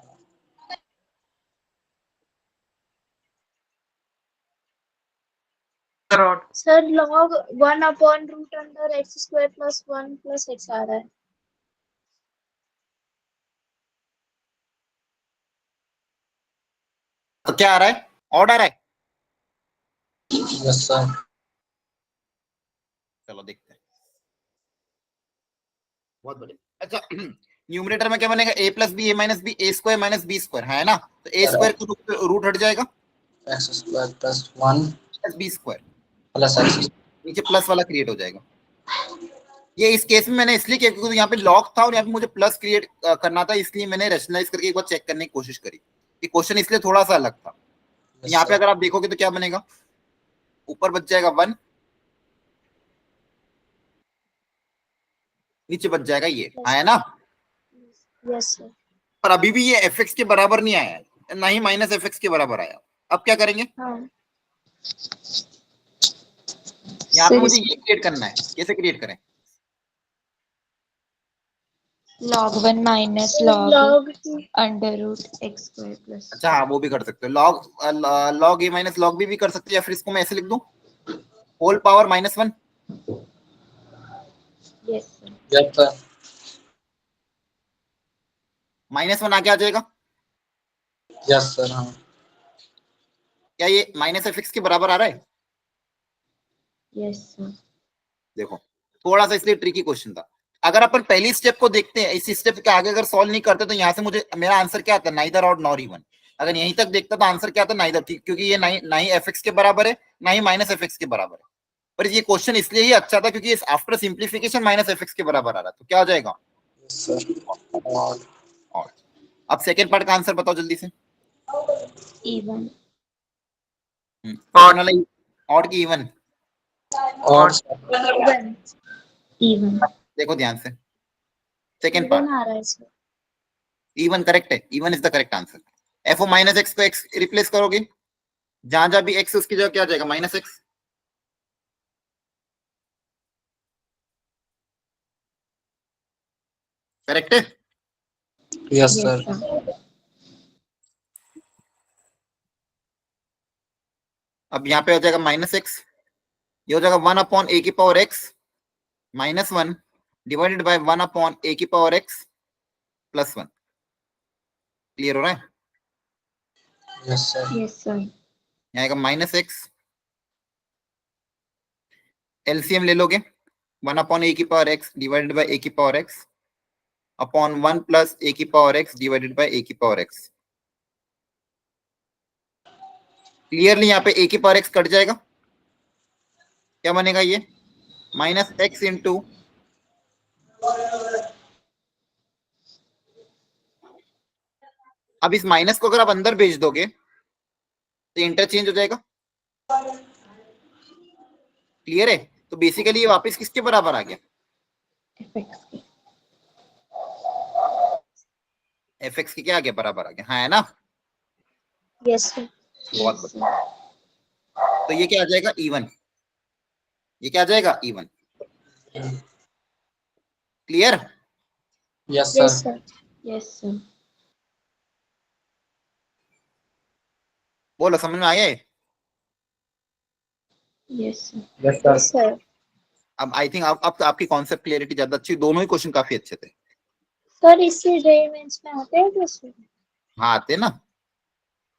[SPEAKER 5] Sir, odd.
[SPEAKER 4] Sir log 1 upon root under x square plus 1 plus x आ रहा है।
[SPEAKER 1] तो क्या आ रहा है, ऑड आ रहा है?
[SPEAKER 2] Yes sir.
[SPEAKER 1] चलो देखते हैं, बहुत बढ़िया। अच्छा, न्यूमरेटर में क्या बनेगा, A plus B A minus B A square minus B square है ना, तो ए स्क्वायर को रूट हट जाएगा,
[SPEAKER 2] x square plus 1
[SPEAKER 1] plus B square,
[SPEAKER 2] plus x.
[SPEAKER 1] नीचे प्लस वाला क्रिएट हो जाएगा। ये इस केस में मैंने इसलिए किया क्योंकि यहाँ पे लॉग था और यहाँ पे मुझे प्लस क्रिएट करना था, इसलिए मैंने रेशनलाइज करके एक बार चेक करने की कोशिश करी। ये क्वेश्चन इसलिए थोड़ा सा अलग था। यहाँ पे अगर आप देखोगे तो क्या बनेगा, ऊपर बच जाएगा 1, नीचे बच जाएगा ये, आया ना?
[SPEAKER 4] Yes sir.
[SPEAKER 1] पर अभी भी ये एफ एक्स के बराबर नहीं आया है, ना ही माइनस एफ एक्स के बराबर आया। अब क्या करेंगे,
[SPEAKER 4] हाँ
[SPEAKER 1] यहाँ पे
[SPEAKER 3] सर
[SPEAKER 1] मुझे
[SPEAKER 3] इस
[SPEAKER 1] ये क्रिएट करना है, कैसे क्रिएट करें?
[SPEAKER 3] log 1 minus log
[SPEAKER 4] log
[SPEAKER 3] under root x square plus.
[SPEAKER 1] अच्छा हाँ, वो भी कर सकते हो, log A minus log B भी कर सकते हो, या फिर इसको मैं ऐसे लिख दूं, whole power -1।
[SPEAKER 3] Yes sir.
[SPEAKER 2] Yes sir.
[SPEAKER 1] -1 आके आ जाएगा।
[SPEAKER 2] Yes sir. हाँ
[SPEAKER 1] क्या ये माइनस एफ एक्स के बराबर आ रहा है?
[SPEAKER 3] Yes sir.
[SPEAKER 1] देखो, थोड़ा सा इसलिए ट्रिकी क्वेश्चन था। अगर अपन पहली स्टेप को देखते हैं, इस स्टेप के आगे अगर सॉल्व नहीं करते तो यहाँ से मुझे मेरा आंसर क्या आता है, नाइदर ऑड नॉर इवन। अगर यहीं तक देखता तो आंसर क्या आता, नाइदर, क्योंकि ये ना ही एफ एक्स के बराबर है ना ही माइनस एफ एक्स के बराबर है। पर ये क्वेश्चन इसलिए ही अच्छा था क्योंकि after simplification minus f x के बराबर आ रहा है, तो क्या हो जाएगा,
[SPEAKER 2] यस सर। ऑड।
[SPEAKER 1] ऑड। अब सेकेंड पार्ट का आंसर बताओ जल्दी से।
[SPEAKER 3] इवन।
[SPEAKER 1] सेकंड वाला ऑड की इवन?
[SPEAKER 2] ऑड।
[SPEAKER 4] इवन।
[SPEAKER 3] इवन।
[SPEAKER 1] देखो ध्यान से, सेकेंड
[SPEAKER 4] इवन
[SPEAKER 1] पार्ट
[SPEAKER 4] आ रहा है सर।
[SPEAKER 1] इवन करेक्ट है, even is the correct answer. F of minus x को एक्स रिप्लेस करोगे, जहां जहां भी एक्स उसकी जगह क्या आ जाएगा, -x। करेक्ट है?
[SPEAKER 2] Yes
[SPEAKER 3] yes
[SPEAKER 2] sir.
[SPEAKER 3] सर।
[SPEAKER 1] अब यहाँ पे हो जाएगा -x, ये हो जाएगा 1/a⁻x -1 divided by 1/a⁻x +1। Clear हो रहा है?
[SPEAKER 2] Yes sir.
[SPEAKER 3] Yes sir.
[SPEAKER 1] यहाँ आएगा -x, एलसीएम ले लोगे 1 upon a की power x divided by a की power x upon 1 plus a की power x divided by a की पावर x। क्लियरली यहाँ पे a की पावर x कट जाएगा, क्या बनेगा ये माइनस x इंटू अब इस माइनस को अगर आप अंदर भेज दोगे तो इंटरचेंज हो जाएगा। क्लियर है? तो बेसिकली ये वापस किसके बराबर आ गया, fx के क्या आ गया, बराबर आ गया, हाँ है ना।
[SPEAKER 4] Yes, sir.
[SPEAKER 1] बहुत बढ़िया। तो ये क्या आ जाएगा इवन, ये क्या आ जाएगा even. Clear?
[SPEAKER 2] Yes
[SPEAKER 4] Yes,
[SPEAKER 2] sir.
[SPEAKER 4] sir.
[SPEAKER 3] Yes, sir.
[SPEAKER 1] बोलो समझ में आया है?
[SPEAKER 3] Yes, sir.
[SPEAKER 2] Yes
[SPEAKER 4] Yes, sir.
[SPEAKER 1] अब आई थिंक अब तो आपकी कॉन्सेप्ट क्लियरिटी ज्यादा अच्छी, दोनों ही क्वेश्चन काफी अच्छे थे।
[SPEAKER 4] सर इससे जेईई मेंस में आते हैं क्वेश्चन?
[SPEAKER 1] हाँ आते ना,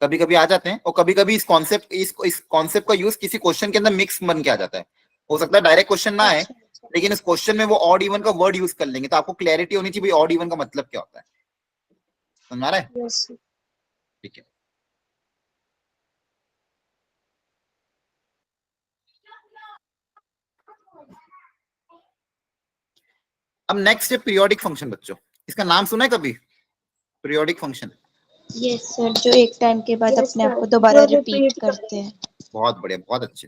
[SPEAKER 1] कभी कभी आ जाते हैं, और कभी कभी इस कॉन्सेप्ट का यूज किसी क्वेश्चन के अंदर मिक्स बन के आ जाता है। हो सकता है डायरेक्ट क्वेश्चन ना आए,
[SPEAKER 4] अच्छा।
[SPEAKER 1] लेकिन इस क्वेश्चन में वो ऑड इवन का वर्ड यूज कर लेंगे, तो आपको क्लैरिटी होनी चाहिए भाई ऑड इवन का मतलब क्या होता है। समझ आ रहा है?
[SPEAKER 4] Yes, sir.
[SPEAKER 1] ठीक है। अब नेक्स्ट है पीरियोडिक फंक्शन। बच्चों इसका नाम सुना है कभी, पीरियोडिक फंक्शन?
[SPEAKER 3] Yes, sir. जो एक टाइम के बाद
[SPEAKER 4] Yes,
[SPEAKER 3] अपने आप
[SPEAKER 4] sir.
[SPEAKER 3] को दोबारा
[SPEAKER 4] जो
[SPEAKER 3] रिपीट
[SPEAKER 4] repeat
[SPEAKER 3] करते हैं।
[SPEAKER 1] बहुत बढ़िया, बहुत अच्छे।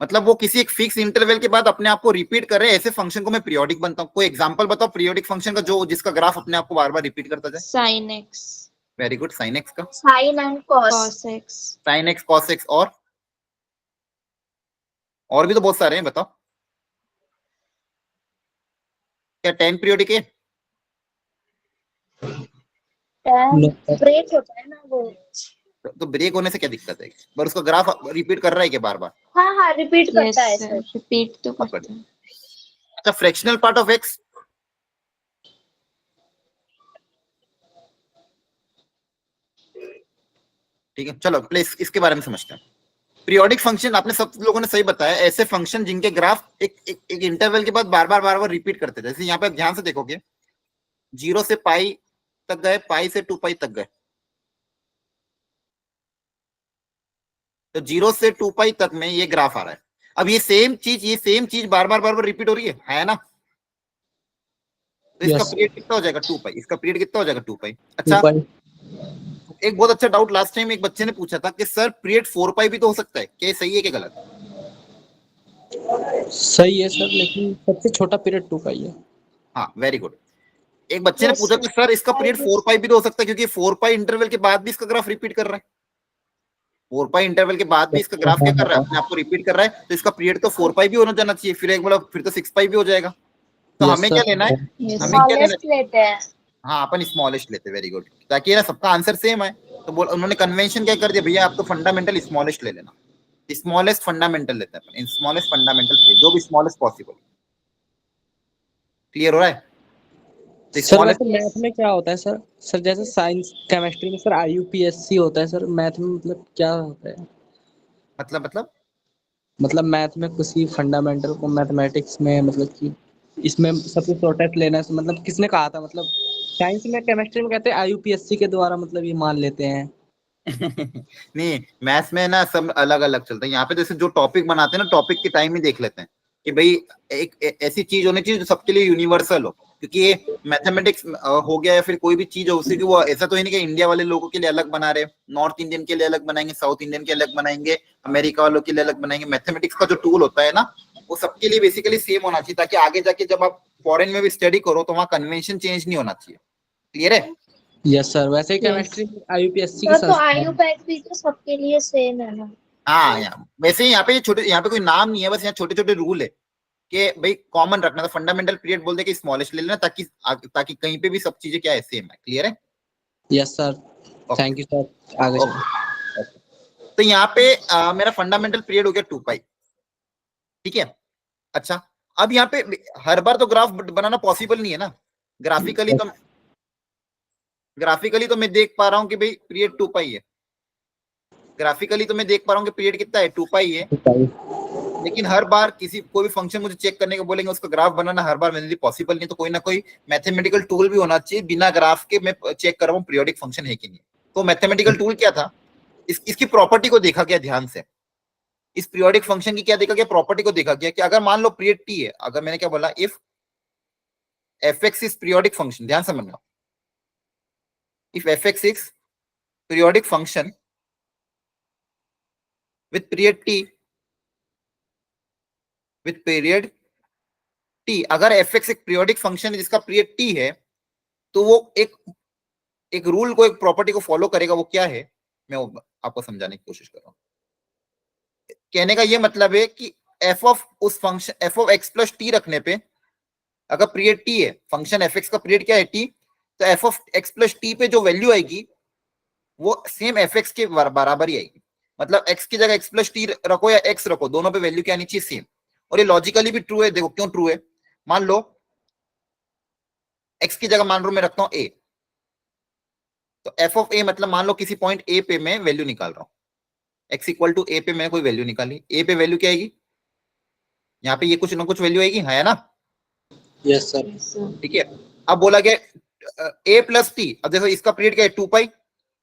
[SPEAKER 1] मतलब वो किसी एक फिक्स इंटरवल के बाद अपने आप को रिपीट कर रहे हैं, ऐसे फंक्शन को मैं पीरियोडिक बनता हूँ। कोई एग्जांपल बताओ पीरियोडिक फंक्शन का जो जिसका ग्राफ अपने आप को बार बार रिपीट करता जाए।
[SPEAKER 3] Sin x,
[SPEAKER 1] very good, sine x का,
[SPEAKER 4] Sin and cos.
[SPEAKER 3] cos x,
[SPEAKER 1] sine x, cos x, और भी तो बहुत सारे हैं, बताओ। क्या 10 पीरियोडिक है?
[SPEAKER 4] Tan break होता है ना वो।
[SPEAKER 1] तो ब्रेक होने से क्या दिक्कत है, पर उसका ग्राफ रिपीट कर रहा है क्या बार बार?
[SPEAKER 4] हाँ हाँ रिपीट
[SPEAKER 3] yes,
[SPEAKER 4] करता है
[SPEAKER 3] sir.
[SPEAKER 4] सर।
[SPEAKER 3] Repeat तो करता है।
[SPEAKER 1] अच्छा फ्रैक्शनल पार्ट ऑफ एक्स, ठीक है चलो प्लीज इसके बारे में समझते हैं। पीरियोडिक फंक्शन आपने सब लोगों ने सही बताया, ऐसे फंक्शन जिनके ग्राफ एक इंटरवल के बाद बार बार रिपीट करते थे। जैसे यहाँ पे ध्यान से देखोगे 0 से पाई तक गए, पाई से 2 पाई तक गए, तो 0 से 2 पाई तक में ये ग्राफ आ रहा है। अब ये सेम चीज बार बार रिपीट हो रही है ना। तो इसका पीरियड कितना हो जाएगा 2 पाई, इसका पीरियड कितना हो जाएगा 2 पाई। अच्छा एक बहुत अच्छा डाउट लास्ट टाइम एक बच्चे ने पूछा था कि सर पीरियड 4 पाई भी तो हो सकता है, क्या सही है क्या गलत?
[SPEAKER 2] सही है सर, लेकिन सबसे छोटा पीरियड 2 पाई है।
[SPEAKER 1] हाँ वेरी गुड। एक बच्चे ने
[SPEAKER 4] Yes,
[SPEAKER 1] पूछा
[SPEAKER 4] sir.
[SPEAKER 1] कि सर इसका पीरियड 4 पाई भी तो हो सकता है, क्योंकि 4 पाई इंटरवल के बाद भी इसका ग्राफ रिपीट कर रहा है। 4 पाई इंटरवल के बाद भी इसका ग्राफ क्या कर रहा है, अपने आप को रिपीट कर रहा है, तो इसका पीरियड तो 4 पाई भी होना जाना चाहिए। फिर एक बोला फिर तो 6 पाई भी हो जाएगा। तो हमें क्या लेना है,
[SPEAKER 3] Yes,
[SPEAKER 1] हमें क्या लेना
[SPEAKER 4] Smallest लेते हैं।
[SPEAKER 1] है? हाँ अपन स्मॉलेस्ट लेते हैं, वेरी गुड, ताकि ना सबका आंसर सेम है। तो बोल उन्होंने कन्वेंशन क्या कर दिया, भैया आप तो फंडामेंटल स्मॉलेस्ट ले लेना, स्मॉलेस्ट फंडामेंटल लेते हैं अपन, स्मॉलेस्ट फंडामेंटल जो भी स्मॉलेस्ट पॉसिबल। क्लियर हो रहा है? तो
[SPEAKER 2] सर
[SPEAKER 1] स्मॉलेस्ट
[SPEAKER 2] वैसे मैथ में क्या होता है सर? सर जैसे साइंस केमिस्ट्री में सर IUPAC होता है सर, मैथ में मतलब क्या होता है? मतलब मैथ में किसी फंडामेंटल को मैथमेटिक्स में मतलब कि इसमें सबसे शॉर्टेस्ट लेना है, मतलब किसने कहा था? मतलब साइंस में केमिस्ट्री में कहते हैं IUPAC के द्वारा मतलब ये मान लेते हैं।
[SPEAKER 1] नहीं मैथ्स में ना सब अलग अलग चलता है। यहाँ पे जैसे जो टॉपिक बनाते हैं ना, टॉपिक के टाइम ही देख लेते हैं कि भाई एक ऐसी चीज होनी चाहिए जो सबके लिए यूनिवर्सल हो, क्योंकि ये मैथमेटिक्स हो गया या फिर कोई भी चीज हो उसी की, वो ऐसा तो है नहीं कि इंडिया वाले लोगों के लिए अलग बना रहे, नॉर्थ इंडियन के लिए अलग बनाएंगे, साउथ इंडियन के अलग बनाएंगे, अमेरिका वालों के लिए अलग बनाएंगे। मैथमेटिक्स का जो टूल होता है ना वो सबके लिए बेसिकली सेम होना चाहिए, ताकि आगे जाके जब आप फॉरेन में भी स्टडी करो तो वहाँ कन्वेंशन चेंज नहीं होना चाहिए। क्लियर है?
[SPEAKER 2] यस सर, वैसे ही
[SPEAKER 3] Yes.
[SPEAKER 2] केमिस्ट्री में IUPAC की
[SPEAKER 4] सर तो
[SPEAKER 2] संस्था है।
[SPEAKER 4] IUPAC भी तो सबके लिए सेम है ना?
[SPEAKER 1] हाँ वैसे यहाँ पे छोटे, यहाँ पे कोई नाम नहीं है, बस यहाँ छोटे छोटे रूल है कि भाई कॉमन रखना। तो फंडामेंटल पीरियड बोल दे कि स्मॉलेस्ट ले लेना, ताकि ताकि कहीं पे भी सब चीजें क्या है सेम है। क्लियर है?
[SPEAKER 2] Yes sir, thank you sir. आगे चलो।
[SPEAKER 1] तो यहाँ पे मेरा फंडामेंटल पीरियड हो गया 2 पाई, ठीक है। अच्छा अब यहाँ पे हर बार तो ग्राफ बनाना पॉसिबल नहीं है ना, ग्राफिकली तो मैं देख पा रहा हूँ कि भाई पीरियड 2 पाई है, ग्राफिकली तो मैं देख पा रहा हूँ कि पीरियड कितना है 2 पाई है। लेकिन हर बार किसी कोई भी फंक्शन मुझे चेक करने को बोलेंगे, उसका ग्राफ बनाना हर बार मेरे लिए पॉसिबल नहीं, तो कोई ना कोई मैथमेटिकल टूल भी होना चाहिए, बिना ग्राफ के मैं चेक कर रहा हूँ पीरियोडिक फंक्शन है कि नहीं। तो मैथमेटिकल टूल क्या था, इसकी प्रॉपर्टी को देखा गया ध्यान से, इस पीरियोडिक फंक्शन की क्या देखा गया, प्रॉपर्टी को देखा गया कि अगर मान लो पीरियड टी है, अगर मैंने क्या बोला, if fx is periodic function, ध्यान समझना, if fx is periodic function with period t, अगर fx एक पीरियोडिक फंक्शन है जिसका पीरियड t है, तो वो एक रूल को, एक प्रॉपर्टी को फॉलो करेगा। वो क्या है, मैं आपको समझाने की कोशिश कर रहा हूं। कहने का ये मतलब है कि f ऑफ उस function f of x plus T रखने पे, अगर पीरियड t है, फंक्शन fx का पीरियड क्या है t, तो f of x plus T पे जो वैल्यू आएगी वो सेम fx के बराबर ही आएगी। मतलब x की जगह x प्लस टी रखो या x रखो, दोनों पे वैल्यू क्या आनी चाहिए, सेम। और ये लॉजिकली भी ट्रू है। देखो क्यों ट्रू है, मान लो x की जगह मान लो मैं रखता हूं a, तो f ऑफ a मतलब मान लो किसी पॉइंट a पे मैं वैल्यू निकाल रहा हूं, x इक्वल टू a पे मैं कोई वैल्यू निकाली, a पे वैल्यू क्या आएगी, यहाँ पे ये कुछ ना कुछ वैल्यू आएगी, है ना।
[SPEAKER 2] Yes sir.
[SPEAKER 1] ठीक है, अब बोला गया a प्लस टी, अब देखो इसका पीरियड क्या है 2 पाई,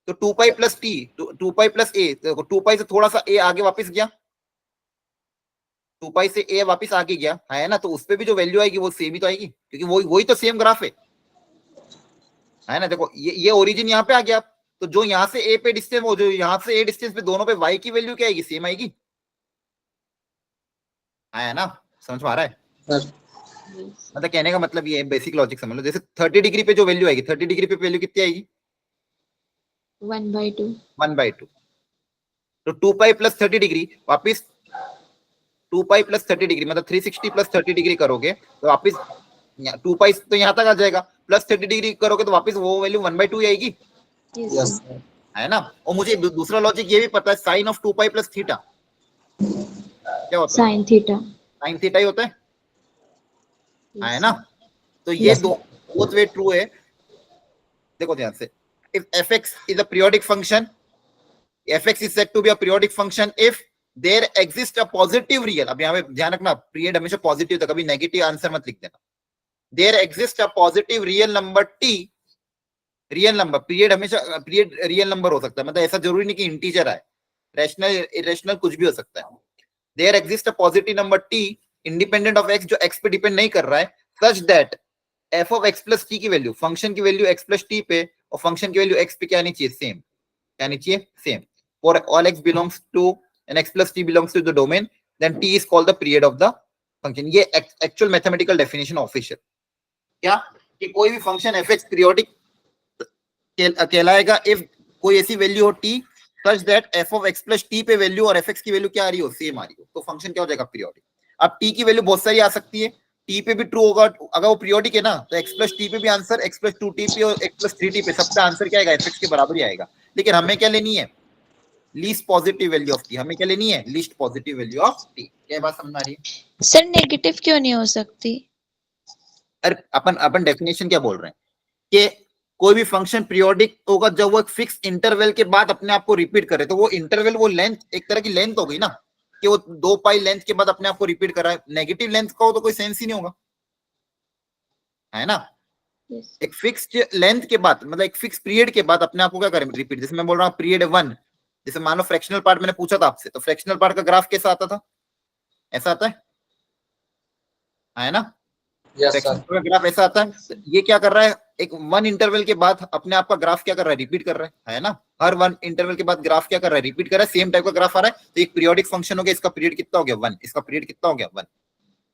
[SPEAKER 1] तो 2 pi plus T, 2 pi plus a, देखो 2 पाई से थोड़ा सा a आगे वापस गया, 2 पाई से a वापस आगे गया, है ना, तो उस पे भी जो वैल्यू आएगी वो सेम ही तो आएगी, क्योंकि वही तो सेम ग्राफ है ना। देखो ये ओरिजिन यहाँ पे आ गया, तो जो यहाँ से a पे डिस्टेंस, वो जो यहाँ से a डिस्टेंस पे, दोनों पे y की वैल्यू क्या आएगी, सेम आएगी, है ना। समझ में आ रहा है, मतलब कहने का मतलब ये है, बेसिक लॉजिक समझ लो। जैसे 30 डिग्री पे जो वैल्यू आएगी, 30 डिग्री पे वैल्यू कितनी आएगी,
[SPEAKER 3] 1/2.
[SPEAKER 1] 1/2। तो 2 पाई प्लस 30 डिग्री वापिस 2 पाई प्लस 30 डिग्री मतलब 360 प्लस 30 डिग्री करोगे तो वापिस 2 पाई तो यहाँ तक आ जाएगा, प्लस 30 डिग्री करोगे तो वापिस वो वैल्यू 1/2 आएगी,
[SPEAKER 2] यस
[SPEAKER 1] है ना। और मुझे दूसरा लॉजिक ये भी पता है, sine of 2 pi plus theta क्या होता है,
[SPEAKER 3] Sin theta.
[SPEAKER 1] साइन थीटा ही होता है ना। तो ये
[SPEAKER 2] Yes.
[SPEAKER 1] बोथ वे ट्रू है। देखो ध्यान से, if fx is a periodic function, fx is said to be a periodic function if there exists a positive real, अब यहाँ पे ध्यान रखना, पीरियड हमेशा पॉजिटिव था, कभी नेगेटिव आंसर मत लिख देना। there exists a positive real number t, real number, period हमेशा पीरियड रियल नंबर हो सकता है, मतलब ऐसा जरूरी नहीं कि इंटीजर आए, रैशनल इरेशनल कुछ भी हो सकता है। there exists a positive number t independent of x, जो x पे डिपेंड नहीं कर रहा है, such that f of x plus t की वैल्यू, फंक्शन की वैल्यू x plus t पे और फंक्शन की वैल्यू x पे क्या आनी चाहिए, सेम, क्या आनी चाहिए, same. for all x belongs to and x plus t belongs to the domain, then t is called the period of the function। ये एक्चुअल मैथमेटिकल डेफिनेशन ऑफिशियल, क्या कि कोई भी फंक्शन fx पीरियोडिक कहलाएगा if कोई ऐसी value हो t such that f of x plus t पे वैल्यू और fx की वैल्यू क्या आ रही हो, सेम आ रही हो, तो फंक्शन क्या हो जाएगा, पीरियोडिक। अब t की वैल्यू बहुत सारी आ सकती है, t पे भी ट्रू होगा, अगर वो पीरियोडिक है ना, तो x plus t पे भी आंसर, x plus 2t पे और x plus 3t पे सबका आंसर क्या आएगा, fx के बराबर ही आएगा। लेकिन हमें क्या लेनी है, least positive value of t, हमें क्या लेनी है, least positive value of t। क्या बात समझ आ रही है?
[SPEAKER 3] सर नेगेटिव क्यों नहीं हो सकती?
[SPEAKER 1] अरे अपन डेफिनेशन क्या बोल रहे हैं कि कोई भी फंक्शन पीरियोडिक होगा जब वो एक फिक्स इंटरवल के बाद अपने आप को रिपीट करे, तो वो इंटरवल, वो लेंथ, एक तरह की लेंथ हो गई ना, कि वो 2 पाई लेंथ के बाद अपने आप को रिपीट कर रहा है। नेगेटिव लेंथ का हो तो कोई सेंस ही नहीं होगा, है ना। एक फिक्स्ड लेंथ के बाद, मतलब एक फिक्स पीरियड के बाद अपने आप को क्या करें, रिपीट। जैसे मैं बोल रहा हूँ पीरियड 1, जैसे मान लो फ्रैक्शनल पार्ट मैंने पूछा था आपसे, तो फ्रैक्शनल पार्ट का ग्राफ कैसा आता था, ऐसा आता है ना।
[SPEAKER 2] Yes
[SPEAKER 1] fractional
[SPEAKER 2] sir.
[SPEAKER 1] का ग्राफ ऐसा आता है। ये क्या कर रहा है, एक 1 इंटरवल के बाद अपने आप का ग्राफ क्या कर रहा है, रिपीट कर रहा है ना। हर 1 इंटरवल के बाद ग्राफ क्या कर रहा है, रिपीट कर रहा है, सेम टाइप का ग्राफ आ रहा है। तो एक पीरियोडिक फंक्शन हो गया, इसका पीरियड कितना हो गया, 1, इसका पीरियड कितना हो गया, 1।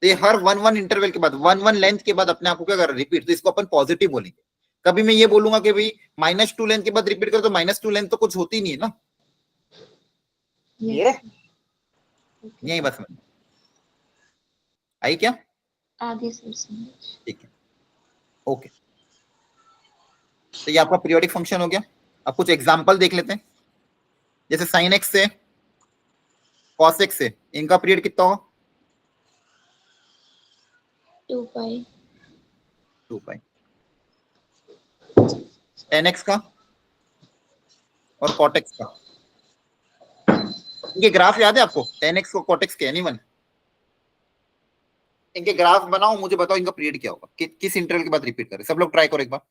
[SPEAKER 1] तो ये हर 1 इंटरवल के बाद 1 लेंथ के बाद अपने आप को क्या कर रहा है, रिपीट, तो इसको अपन पॉजिटिव बोलेंगे। कभी मैं ये बोलूंगा कि भाई -2 लेंथ के बाद रिपीट करो, तो -2 लेंथ तो कुछ होती नहीं है ना, यही बस समझ आई क्या,
[SPEAKER 3] आगे सर समझ।
[SPEAKER 1] ठीक है, ओके। तो ये आपका पीरियोडिक फंक्शन हो गया। अब कुछ एग्जांपल देख लेते हैं, जैसे sin x से cos x से इनका पीरियड कितना होगा,
[SPEAKER 3] 2 पाई
[SPEAKER 1] 2 पाई। tan x का और cot x का, इनके ग्राफ याद है आपको, tan x को cot x के, एनीवन इनके ग्राफ बनाओ, मुझे बताओ इनका पीरियड क्या होगा, किस इंटरवल के बाद रिपीट करें। सब लोग ट्राई करो एक बार।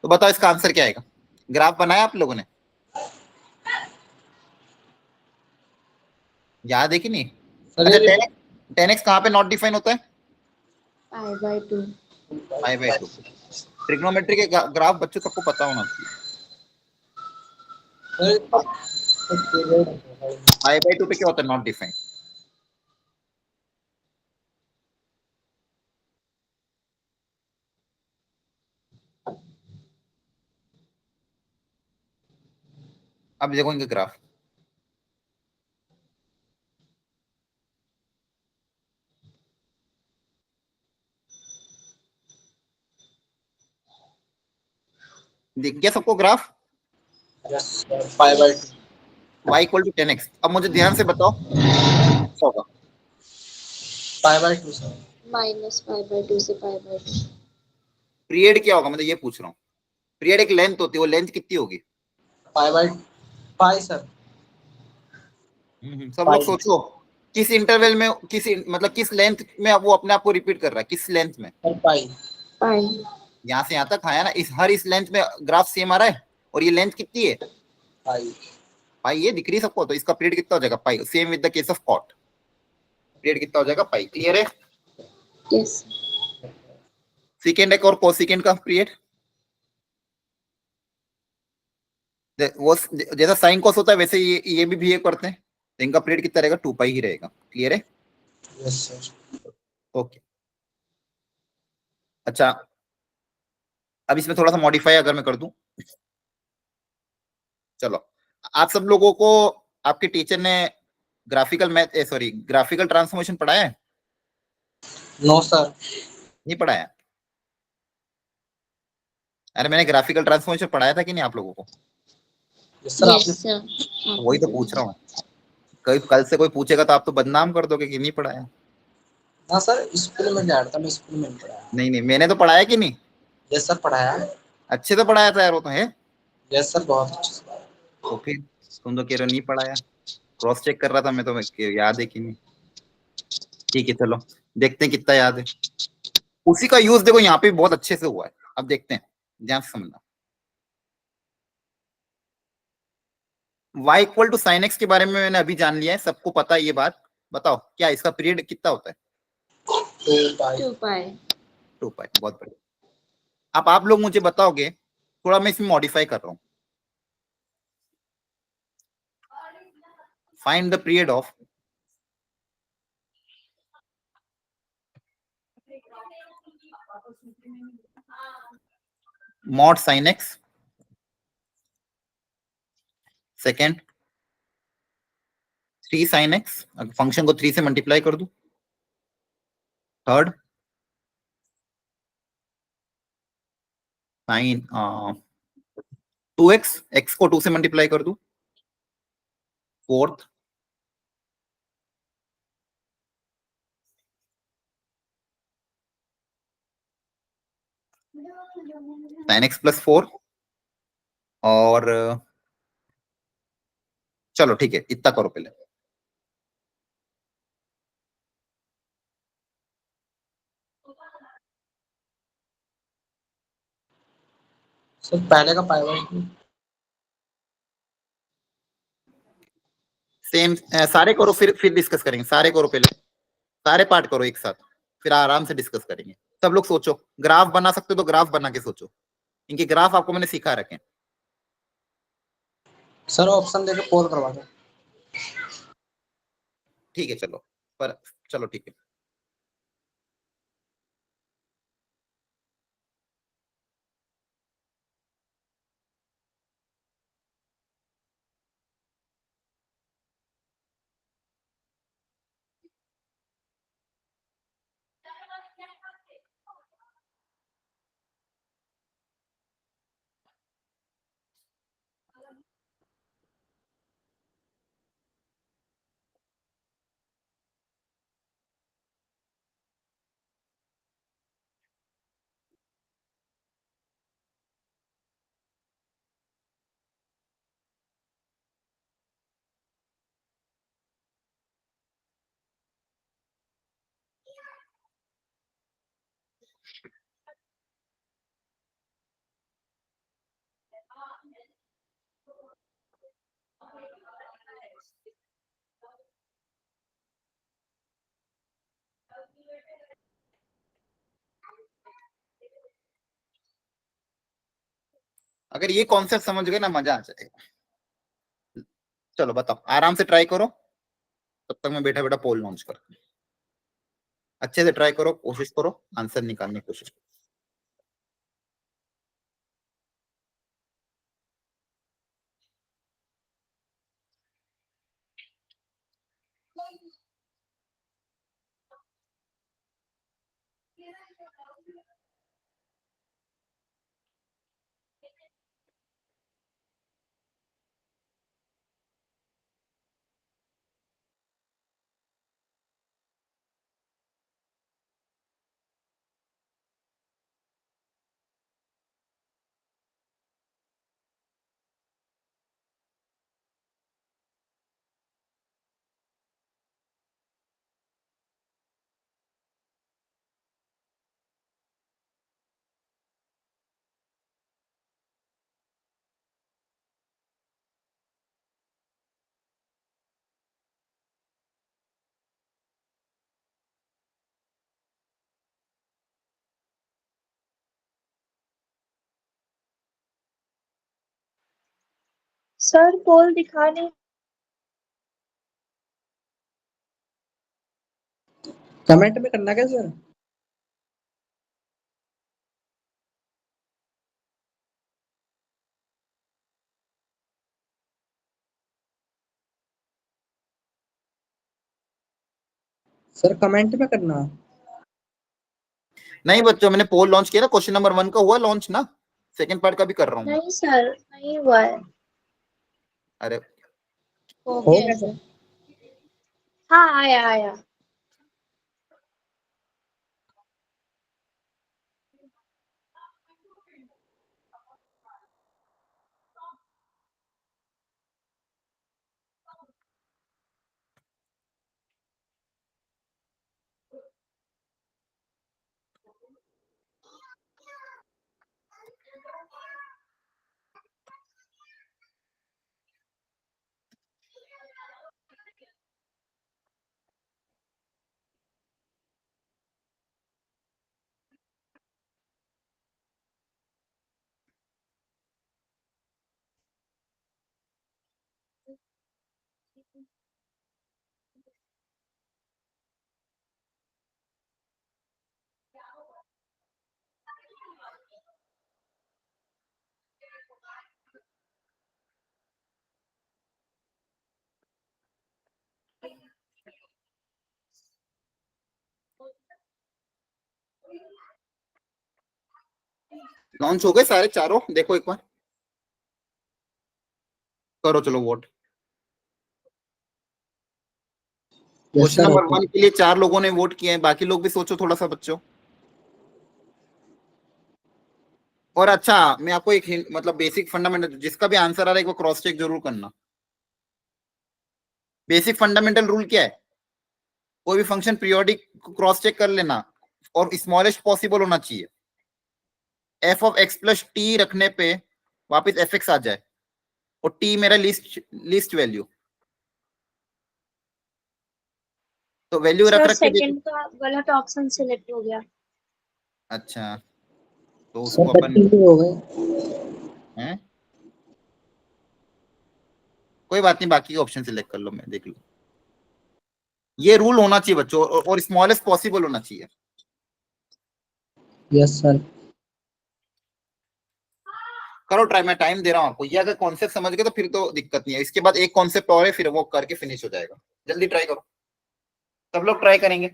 [SPEAKER 1] तो बताओ इसका आंसर क्या आएगा। ग्राफ बनाया आप लोगों ने, याद है कि नहीं।
[SPEAKER 2] सर
[SPEAKER 1] अच्छा,
[SPEAKER 2] ये
[SPEAKER 1] 10x कहाँ पे नॉट डिफाइन होता है।
[SPEAKER 4] I/2.
[SPEAKER 1] पाई/2। ट्रिग्नोमेट्री के ग्राफ बच्चों सबको पता होना चाहिए। पाई/2 पे क्या होता है, नॉट डिफाइन। अब देखो इनके ग्राफ, दिख गया सबको ग्राफ।
[SPEAKER 2] पाई/2
[SPEAKER 1] y इक्वल टू 10x। अब मुझे ध्यान से बताओ क्या होगा।
[SPEAKER 2] पाई/2 सर।
[SPEAKER 4] -π/2 से π/2.
[SPEAKER 1] पीरियड क्या होगा, मतलब ये पूछ रहा हूँ। पीरियड एक लेंथ होती है, वो लेंथ कितनी होगी।
[SPEAKER 2] पाई सर।
[SPEAKER 1] सब लोग सोचो, किस इंटरवल में, मतलब किस लेंथ में वो अपने आप को रिपीट कर रहा है, किस लेंथ में।
[SPEAKER 2] पाई
[SPEAKER 4] पाई
[SPEAKER 1] यहाँ से यहाँ तक आया ना, इस लेंथ में ग्राफ सेम आ रहा है, और ये लेंथ कितनी है,
[SPEAKER 2] पाई
[SPEAKER 1] पाई। ये दिख रही सबको, तो इसका पीरियड कितना हो जाएगा, pi. Same with the case of cot, period कितना हो जाएगा, पाई। क्लियर है।
[SPEAKER 4] यस
[SPEAKER 1] सेकेंड एक और कोसेकेंड का पीरियड, वो जैसा साइन कॉस होता है वैसे ये भी बिहेव करते हैं। तो इनका पीरियड कितना रहेगा, 2 पाई ही रहेगा। क्लियर है।
[SPEAKER 2] Yes sir.
[SPEAKER 1] ओके। अच्छा, अब इसमें थोड़ा सा मॉडिफाई अगर मैं कर दूं, चलो। आप सब लोगों को आपके टीचर ने graphical math, sorry, graphical transformation पढ़ाया है।
[SPEAKER 2] No sir.
[SPEAKER 1] नहीं पढ़ाया। अरे मैंने ग्राफिकल ट्रांसफॉर्मेशन पढ़ाया था कि नहीं आप लोगों को।
[SPEAKER 2] यस सर आपने।
[SPEAKER 4] Yes sir.
[SPEAKER 1] वही तो पूछ रहा हूँ। कल कल से कोई पूछेगा तो आप तो बदनाम कर दोगे कि नहीं पढ़ाया।
[SPEAKER 2] हाँ सर, स्कूल में गया था, मैं स्कूल में नहीं पढ़ाया।
[SPEAKER 1] नहीं नहीं, मैंने तो पढ़ाया कि नहीं।
[SPEAKER 2] यस सर पढ़ाया।
[SPEAKER 1] अच्छे से पढ़ाया था यार, वो तो है।
[SPEAKER 2] यस सर बहुत अच्छे से पढ़ाया।
[SPEAKER 1] तो फिर तुम तो कह रहे हो नहीं पढ़ाया। क्रॉस चेक कर रहा था मैं तो, मैं याद है कि नहीं। ठीक है चलो, देखते हैं कितना याद है। उसी का यूज देखो यहाँ पे बहुत अच्छे से हुआ है। अब देखते हैं, ध्यान से समझना। y equal to sine x के बारे में मैंने अभी जान लिया है, सबको पता है ये बात। बताओ क्या इसका पीरियड कितना होता है।
[SPEAKER 2] 2 पाई।
[SPEAKER 4] 2π.
[SPEAKER 1] 2 पाई। बहुत बढ़िया। अब आप लोग मुझे बताओगे, थोड़ा मैं इसमें मॉडिफाई कर रहा हूँ। Find the period of mod sine x second 3 sine x, function को 3 से मल्टीप्लाई कर दूं। थर्ड साइन 2x, एक्स को 2 से मल्टीप्लाई कर दूं। Fourth sine x plus 4। और चलो ठीक है, इतना करो पहले।
[SPEAKER 2] सर पहले का पाई/2।
[SPEAKER 1] सेम सारे करो, फिर डिस्कस करेंगे। सारे करो पहले, सारे पार्ट करो एक साथ, फिर आराम से डिस्कस करेंगे। सब लोग सोचो, ग्राफ बना सकते हो तो ग्राफ बना के सोचो। इनके ग्राफ आपको मैंने सिखा रखे हैं।
[SPEAKER 2] सर ऑप्शन देके पोल करवा दो।
[SPEAKER 1] ठीक है चलो, पर चलो ठीक है। अगर ये कॉन्सेप्ट समझ गए ना मजा आ जाएगा। चलो बताओ, आराम से ट्राई करो, तब तक मैं बैठा बैठा पोल लॉन्च कर, अच्छे से ट्राई करो, कोशिश करो आंसर निकालने की कोशिश करो।
[SPEAKER 4] सर पोल दिखाने
[SPEAKER 2] कमेंट में करना क्या सर? सर कमेंट में करना।
[SPEAKER 1] नहीं बच्चों, मैंने पोल लॉन्च किया ना, क्वेश्चन नंबर 1 का हुआ लॉन्च ना, सेकंड पार्ट का भी कर रहा हूँ मैं।
[SPEAKER 4] नहीं सर, नहीं हुआ है।
[SPEAKER 1] अरे
[SPEAKER 4] हो
[SPEAKER 2] हो
[SPEAKER 4] गया
[SPEAKER 2] गया
[SPEAKER 4] सर।
[SPEAKER 2] सर।
[SPEAKER 4] हाँ आया आया।
[SPEAKER 1] लॉन्च हो गए सारे चारों, देखो एक बार, करो चलो vote.
[SPEAKER 2] Yes
[SPEAKER 1] question
[SPEAKER 2] sir
[SPEAKER 1] number
[SPEAKER 2] okay.
[SPEAKER 1] 1 के लिए 4 लोगों ने वोट किए हैं, बाकी लोग भी सोचो थोड़ा सा बच्चों। और अच्छा, मैं आपको एक मतलब बेसिक फंडामेंटल, जिसका भी आंसर आ रहा है वो क्रॉस चेक जरूर करना। बेसिक फंडामेंटल रूल क्या है, कोई भी फंक्शन पीरियोडिक क्रॉस चेक कर लेना और स्मॉलेस्ट पॉसिबल होना चाहिए। F of x plus T रखने पे वापस एफ एक्स आ जाए, और टी मेरा लीस्ट लीस्ट वैल्यू, तो वैल्यू रख
[SPEAKER 4] सर
[SPEAKER 1] रख के देखो।
[SPEAKER 4] सेकंड का गलत ऑप्शन सिलेक्ट हो गया।
[SPEAKER 1] अच्छा, तो
[SPEAKER 2] सर
[SPEAKER 1] उसको अपन
[SPEAKER 2] 32 हो गए।
[SPEAKER 1] हैं, कोई बात नहीं, बाकी के ऑप्शन सिलेक्ट कर लो, मैं देख लूँ। ये रूल होना चाहिए बच्चों, और स्मॉलेस्ट पॉसिबल होना चाहिए।
[SPEAKER 2] Yes sir.
[SPEAKER 1] करो ट्राई, मैं टाइम दे रहा हूँ आपको। ये अगर कॉन्सेप्ट समझ गए तो फिर तो दिक्कत नहीं है, इसके बाद एक कॉन्सेप्ट और है, फिर वो करके फिनिश हो जाएगा। जल्दी ट्राई करो, सब लोग ट्राई करेंगे।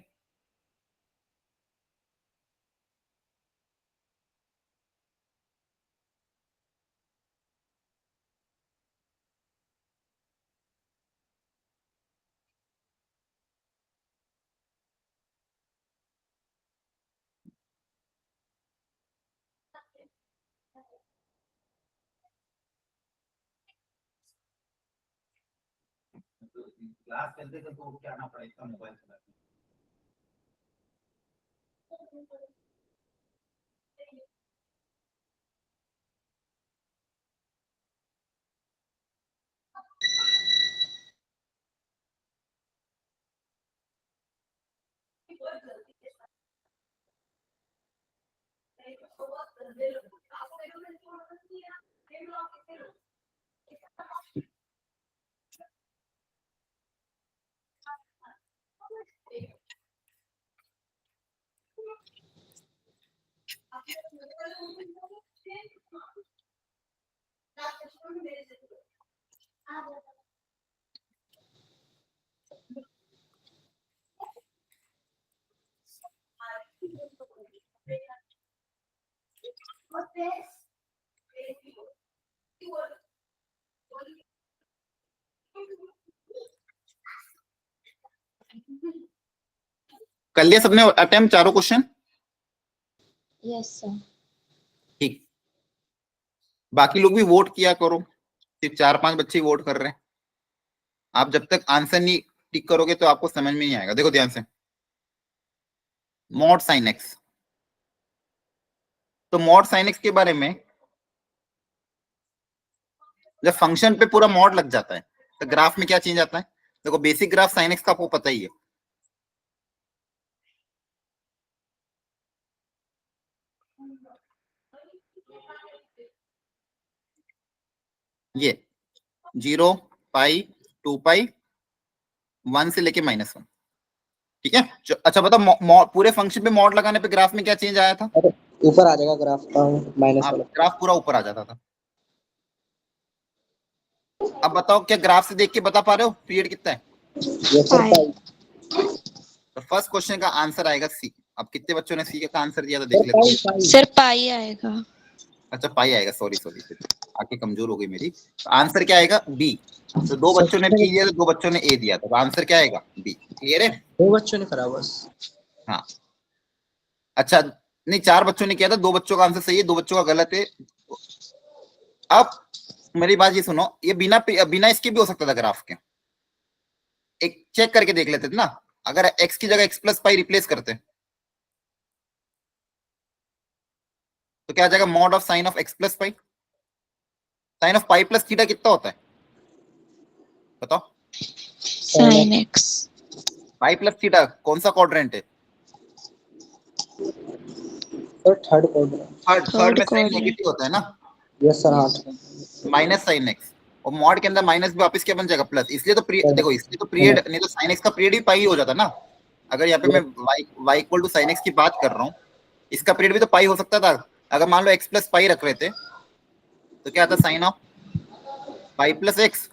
[SPEAKER 1] क्लास चलते चलते तो क्या आना पड़ा, इतना मोबाइल चला। कर लिया सबने अटेम्प्ट चारों क्वेश्चन?
[SPEAKER 3] Yes sir.
[SPEAKER 1] ठीक, बाकी लोग भी वोट किया करो, सिर्फ 4-5 बच्चे वोट कर रहे हैं। आप जब तक आंसर नहीं टिक करोगे तो आपको समझ में नहीं आएगा। देखो ध्यान से, मॉड साइन एक्स, तो मॉड साइन एक्स के बारे में जब फंक्शन पे पूरा मॉड लग जाता है तो ग्राफ में क्या चेंज आता है? देखो बेसिक ग्राफ साइन एक्स का आपको पता ही है, ये 0 पाई 2 पाई 1 से लेके -1, ठीक है। अच्छा बताओ पूरे फंक्शन पे मॉड लगाने पे ग्राफ में क्या चेंज आया था?
[SPEAKER 2] ऊपर आ जाएगा ग्राफ का माइनस वाला।
[SPEAKER 1] ग्राफ पूरा ऊपर आ जाता था। अब बताओ क्या ग्राफ से देख के बता पा रहे हो पीरियड कितना है?
[SPEAKER 2] यस सर,
[SPEAKER 3] पाई।
[SPEAKER 1] तो फर्स्ट क्वेश्चन का आंसर आएगा सी। अब कितने बच्चों ने सी का आंसर दिया था देख लेते हैं।
[SPEAKER 3] सर पाई आएगा।
[SPEAKER 1] अच्छा पाई आएगा, सॉरी आंखें कमजोर हो गई मेरी। तो आंसर क्या आएगा? बी। तो 2 बच्चों ने बी दिया, तो 2 बच्चों ने ए दिया, तो आंसर क्या आएगा? बी। क्लियर है?
[SPEAKER 2] 2 बच्चों ने करा बस।
[SPEAKER 1] हाँ, अच्छा नहीं 4 बच्चों ने किया था, 2 बच्चों का आंसर सही है, 2 बच्चों का गलत है। अब मेरी बात ये सुनो, ये बिना इसके भी हो सकता था ग्राफ के। एक चेक करके देख लेते थे ना, अगर x की जगह x प्लस पाई रिप्लेस करते तो क्या आ जाएगा? Mod of sine of x plus pi. Sine of pi plus theta कितना होता है बताओ?
[SPEAKER 3] Sine x.
[SPEAKER 1] Pi plus theta कौन सा क्वाड्रेंट है?
[SPEAKER 2] Sir third quadrant.
[SPEAKER 1] थर्ड में साइन
[SPEAKER 3] quadrant।
[SPEAKER 1] नेगेटिव होता है ना,
[SPEAKER 2] यस सर, हाँ।
[SPEAKER 1] माइनस साइन एक्स, और मॉड के अंदर माइनस भी वापस क्या बन जाएगा? प्लस। इसलिए तो देखो इसलिए तो पीरियड, नहीं तो साइन एक्स का पीरियड भी पाई हो जाता ना। अगर यहाँ पे मैं y equal to sine x की बात कर रहा हूँ, इसका पीरियड भी तो पाई हो सकता था। अगर मान लो x प्लस पाई रख रहे थे तो क्या आता? Sine of pi plus x.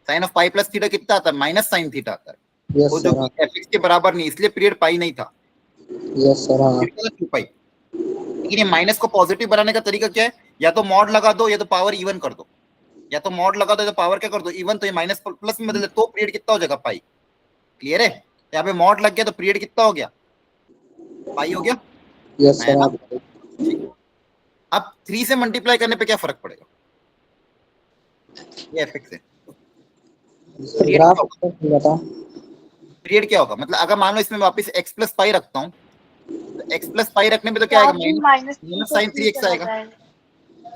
[SPEAKER 1] Sine of pi plus theta कितना आता है? माइनस साइन थीटा आता है,
[SPEAKER 2] यस
[SPEAKER 1] वो जो
[SPEAKER 2] सर,
[SPEAKER 1] कि fx के बराबर नहीं, इसलिए पीरियड पाई नहीं था,
[SPEAKER 2] यस सर, हाँ।
[SPEAKER 1] पीरियड था 2 पाई। लेकिन ये माइनस को पॉजिटिव बनाने का तरीका क्या है? या तो मॉड लगा दो या तो पावर इवन कर दो, या तो मॉड लगा दो या तो पावर क्या कर दो? इवन। तो ये माइनस प्लस में बदले तो पीरियड कितना हो जाएगा? पाई। क्लियर है? यहाँ पे मॉड लग गया तो पीरियड कितना हो गया? पाई हो गया,
[SPEAKER 2] यस
[SPEAKER 1] है
[SPEAKER 2] सर,
[SPEAKER 1] ना?
[SPEAKER 2] हाँ।
[SPEAKER 1] ठीक। अब 3 से मल्टीप्लाई करने पे क्या फर्क पड़ेगा? ये fx है।
[SPEAKER 2] सर ग्राफ बता।
[SPEAKER 1] पीरियड क्या होगा? मतलब अगर मान लो इसमें वापस x प्लस पाई रखता हूँ, तो x प्लस पाई रखने पे तो क्या आएगा? माइनस साइन 3x आएगा,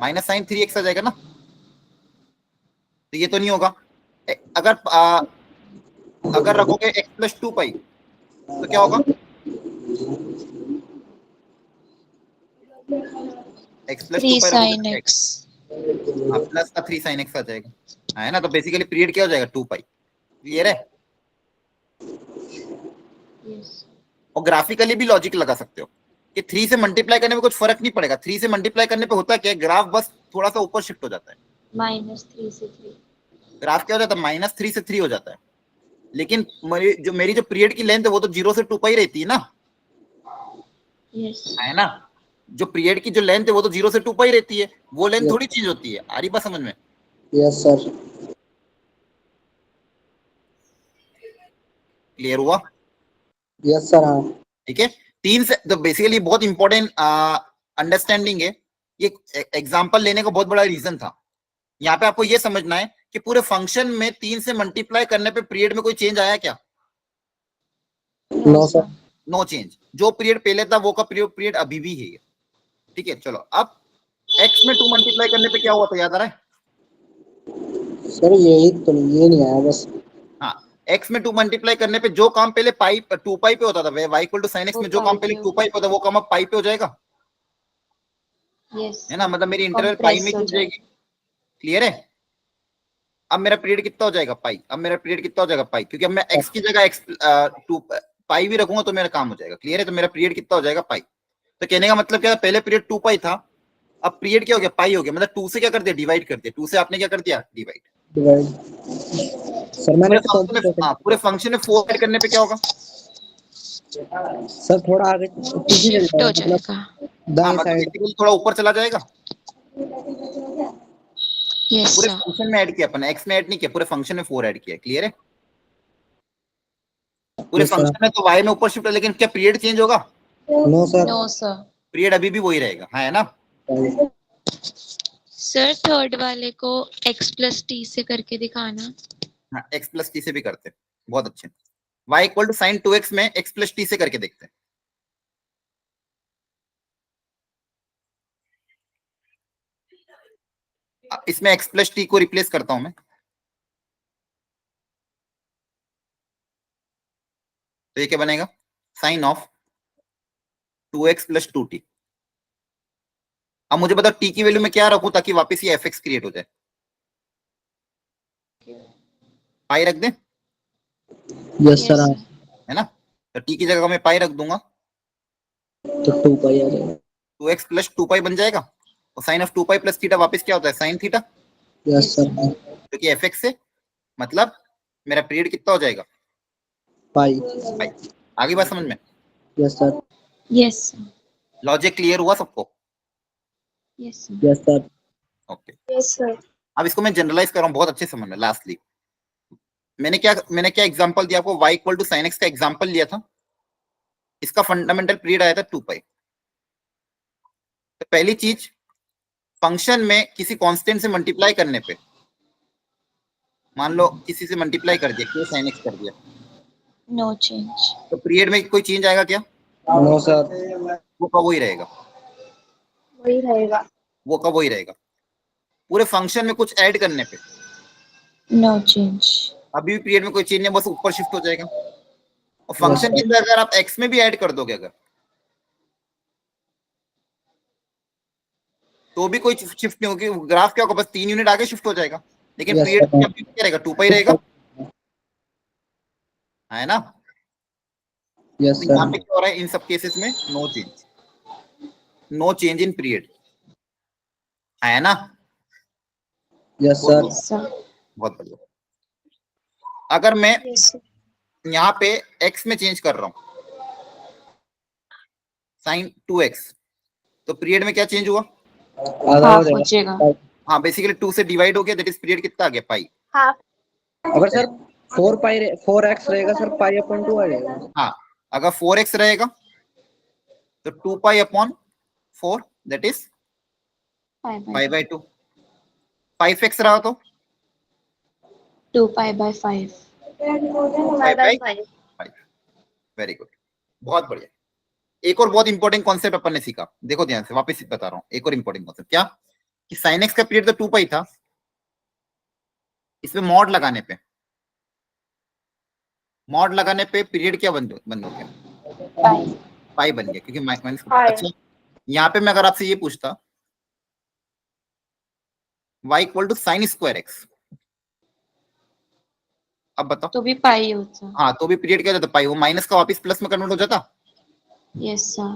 [SPEAKER 1] माइनस साइन 3x आ जाएगा ना। तो ये तो नहीं होगा। अगर रखोगे x प्लस 2 पाई तो क्या होगा? x प्लस 2
[SPEAKER 3] 3
[SPEAKER 1] पाई रखोगे
[SPEAKER 3] साइन
[SPEAKER 1] तो
[SPEAKER 3] एक्स।
[SPEAKER 1] प्लस का 3 साइन x आ जाएगा, है ना। तो बेसिकली पीरियड क्या हो जाएगा? 2 पाई। क्लियर है? और ग्राफिकली भी लॉजिक लगा सकते हो कि 3 से मल्टीप्लाई करने में कुछ फर्क नहीं पड़ेगा। 3 से मल्टीप्लाई करने पे होता क्या है? ग्राफ बस थोड़ा सा ऊपर शिफ्ट हो जाता है।
[SPEAKER 3] -3 से 3।
[SPEAKER 1] ग्राफ क्या हो जाता है? -3 से 3 हो जाता है। लेकिन मेरी जो पीरियड की लेंथ है वो तो 0 से 2 पाई रहती है ना,
[SPEAKER 3] यस।
[SPEAKER 1] है ना। जो पीरियड की जो लेंथ है वो तो 0 से 2 पाई रहती है, वो लेंथ थोड़ी चेंज होती है। आ रही बात समझ में?
[SPEAKER 2] Yes sir.
[SPEAKER 1] क्लियर हुआ?
[SPEAKER 2] यस सर, हाँ।
[SPEAKER 1] ठीक है। 3 से तो बेसिकली बहुत इंपॉर्टेंट अंडरस्टैंडिंग है। ये एग्जांपल लेने का बहुत बड़ा रीजन था। यहाँ पे आपको ये समझना है कि पूरे फंक्शन में 3 से मल्टीप्लाई करने पे पीरियड में कोई चेंज आया क्या?
[SPEAKER 2] No sir.
[SPEAKER 1] No change. जो पीरियड पहले था वो का पीरियड अभी भी है। ठीक है, चलो अब x में 2 मल्टीप्लाई करने पे क्या हुआ था? याद आ रहा है?
[SPEAKER 2] सर यही तो नहीं, ये नहीं आया बस।
[SPEAKER 1] हाँ, x में 2 मल्टीप्लाई करने पे जो काम पहले पाई 2 पाई पे होता था, y equal to sine x में जो काम पहले 2 पाई पे होता वो काम अब पाई पे हो जाएगा,
[SPEAKER 3] यस।
[SPEAKER 1] है ना। मतलब मेरी इंटरवल पाई में चल जाएगी। क्लियर है? अब मेरा पीरियड कितना हो जाएगा पाई, अब मेरा पीरियड कितना हो जाएगा पाई, क्योंकि अब मैं x की जगह x 2 पाई भी रखूंगा तो मेरा काम हो जाएगा। क्लियर है? तो मेरा पीरियड कितना हो जाएगा पाई। तो कहने का मतलब क्या है, पहले पीरियड 2 पाई था, अब पीरियड क्या हो गया, पाई हो गया। मतलब 2 से क्या कर दिया, डिवाइड कर दिया। 2 से आपने क्या कर दिया, डिवाइड।
[SPEAKER 2] डिवाइड। सर मैंने तो
[SPEAKER 1] पूरे फंक्शन में 4 ऐड करने पे क्या होगा,
[SPEAKER 2] सर थोड़ा आगे पीछे चल
[SPEAKER 3] शिफ्ट हो
[SPEAKER 2] जाएगा, मतलब
[SPEAKER 3] जाएगा।
[SPEAKER 1] हाँ
[SPEAKER 2] दाएं
[SPEAKER 1] मतलब
[SPEAKER 2] साइड।
[SPEAKER 1] basically थोड़ा ऊपर चला जाएगा।
[SPEAKER 3] यस
[SPEAKER 1] पूरे
[SPEAKER 3] सर।
[SPEAKER 1] फंक्शन में ऐड किया अपन, एक्स में ऐड नहीं किया, पूरे फंक्शन में 4 ऐड किया। क्लियर है? पूरे
[SPEAKER 2] Yes, sir.
[SPEAKER 1] फंक्शन में तो y में ऊपर शिफ्ट है, लेकिन क्या पीरियड चेंज होगा?
[SPEAKER 2] No sir.
[SPEAKER 3] No sir.
[SPEAKER 1] Period अभी भी वही रहेगा, है ना?
[SPEAKER 3] सर थर्ड वाले को x प्लस टी से करके दिखाना।
[SPEAKER 1] हाँ, x प्लस टी से भी करते हैं, बहुत अच्छे। y equal to sign 2x में x प्लस टी से करके देखते हैं। इसमें x प्लस टी को रिप्लेस करता हूं मैं, तो ये क्या बनेगा, sine of 2x plus 2t। अब मुझे बताओ t की वैल्यू में क्या रखूं ताकि वापस ये fx क्रिएट हो जाए। पाई रख दें,
[SPEAKER 2] यस सर।
[SPEAKER 1] है ना? तो t की जगह मैं पाई रख दूंगा,
[SPEAKER 2] तो 2 पाई आ जाएगा।
[SPEAKER 1] 2x प्लस 2 पाई बन जाएगा। और sine of 2 pi plus theta वापस क्या होता है, साइन थीटा,
[SPEAKER 2] यस सर।
[SPEAKER 1] क्योंकि fx से मतलब मेरा पीरियड कितना हो जाएगा,
[SPEAKER 2] पाई।
[SPEAKER 1] पाई। आगे बात समझ में?
[SPEAKER 2] Yes sir.
[SPEAKER 3] Yes sir.
[SPEAKER 1] Logic clear हुआ सबको?
[SPEAKER 3] Yes sir.
[SPEAKER 2] Yes sir.
[SPEAKER 1] Okay.
[SPEAKER 4] Yes, sir.
[SPEAKER 1] अब इसको मैं जनरलाइज कर रहा हूँ, बहुत अच्छे समझ में। लास्टली मैंने क्या एग्जांपल दिया आपको, y equal to sine x का एग्जांपल लिया था। इसका फंडामेंटल पीरियड आया था 2 पाई। तो पहली चीज, फंक्शन में किसी कांस्टेंट से मल्टीप्लाई करने पे, मान लो किसी से मल्टीप्लाई कर दिया, k sin x कर दिया,
[SPEAKER 3] नो चेंज।
[SPEAKER 1] तो पीरियड में कोई चेंज आएगा क्या?
[SPEAKER 2] No sir.
[SPEAKER 1] वो का वही रहेगा,
[SPEAKER 4] वही रहेगा।
[SPEAKER 1] वो का वही रहेगा। पूरे फंक्शन में कुछ ऐड करने पे
[SPEAKER 3] नो चेंज।
[SPEAKER 1] अभी भी पीरियड में कोई चेंज नहीं, बस ऊपर शिफ्ट हो जाएगा। और
[SPEAKER 2] Yes,
[SPEAKER 1] फंक्शन
[SPEAKER 2] sir.
[SPEAKER 1] के अंदर अगर आप x में भी ऐड कर दोगे अगर, तो भी कोई शिफ्ट नहीं होगी। ग्राफ क्या होगा, बस 3 यूनिट आगे शिफ्ट हो जाएगा, लेकिन
[SPEAKER 2] Yes,
[SPEAKER 1] पीरियड
[SPEAKER 2] sir.
[SPEAKER 1] क्या रहेगा, 2 पाई रहेगा, है ना?
[SPEAKER 2] यस
[SPEAKER 1] तो यहाँ
[SPEAKER 2] सर।
[SPEAKER 1] पे क्या हो रहा है, इन सब केसेस में no change, no change in period, है ना?
[SPEAKER 2] Yes sir.
[SPEAKER 3] सर।
[SPEAKER 1] बहुत बढ़िया। अगर मैं
[SPEAKER 4] Yes, sir.
[SPEAKER 1] यहाँ पे x में चेंज कर रहा हूँ, साइन 2x, तो पीरियड में क्या चेंज हुआ?
[SPEAKER 2] आधा हो
[SPEAKER 3] हाफ हो
[SPEAKER 2] जाएगा।
[SPEAKER 3] जाएगा।
[SPEAKER 1] हाँ, बेसिकली 2 से डिवाइड हो गया, दैट इज पीरियड कितना आ गया, पाई।
[SPEAKER 4] Half.
[SPEAKER 2] अगर सर 4x रहेगा सर, पाई अपॉन 2 आ जाएगा।
[SPEAKER 1] हाँ, अगर 4x रहेगा तो 2 pi upon 4, that is 5 by 2। 5x रहा तो
[SPEAKER 3] 2 pi by 5।
[SPEAKER 4] 5 by 5.
[SPEAKER 1] 5। Very good, बहुत बढ़िया। एक और बहुत इंपॉर्टेंट कॉन्सेप्ट अपन ने सीखा, देखो ध्यान से, वापस बता रहा हूँ। एक और इंपॉर्टेंट कॉन्सेप्ट क्या, कि साइन एक्स का पीरियड तो 2 पाई था, इसमें मॉड लगाने पे पीरियड क्या बंद हो गया,
[SPEAKER 3] पाई।
[SPEAKER 1] पाई बन गया, क्योंकि माइनस।
[SPEAKER 4] Pi.
[SPEAKER 1] अच्छा, यहाँ पे मैं अगर आपसे ये पूछता y equal to sine square x, अब बताओ।
[SPEAKER 3] तो भी पाई होता।
[SPEAKER 1] हाँ, तो भी पीरियड क्या हो जाता, पाई। वो माइनस का वापस प्लस में कन्वर्ट हो जाता।
[SPEAKER 3] Yes sir.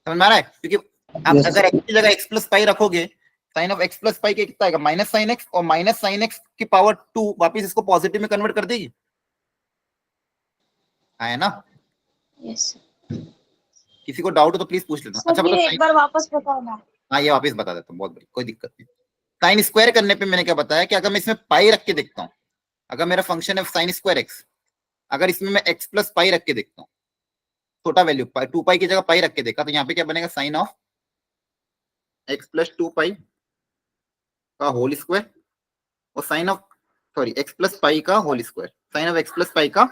[SPEAKER 1] समझ में आ रहा है? क्योंकि आप
[SPEAKER 2] Yes,
[SPEAKER 1] अगर x की जगह x प्लस पाई रखोगे, sine of x plus pi कितना आएगा, माइनस साइन x, और माइनस साइन x की पावर 2 वापस इसको पॉजिटिव में कन्वर्ट कर देगी, है ना?
[SPEAKER 3] Yes sir.
[SPEAKER 1] किसी को डाउट हो तो प्लीज पूछ लेना।
[SPEAKER 4] सर
[SPEAKER 1] अच्छा
[SPEAKER 4] ये
[SPEAKER 1] बताओ,
[SPEAKER 4] एक बार वापस बताओ ना।
[SPEAKER 1] हाँ ये वापस बता देता हूँ, बहुत बड़ी कोई दिक्कत नहीं। साइन स्क्वायर करने पे मैंने क्या बताया कि अगर मैं इसमें पाई रख के देखता हूँ, अगर मेरा फंक्शन है साइन स्क्वायर एक्स, अगर इसमें मैं एक्स प्लस पाई रख के देखता हूँ, छोटा वैल्यू 2 पाई की जगह पाई रख के देखा, तो यहाँ पे क्या बनेगा, sine of x plus 2 pi का होल स्क्वायर, और sine of x plus pi का whole square, sine of x plus pi का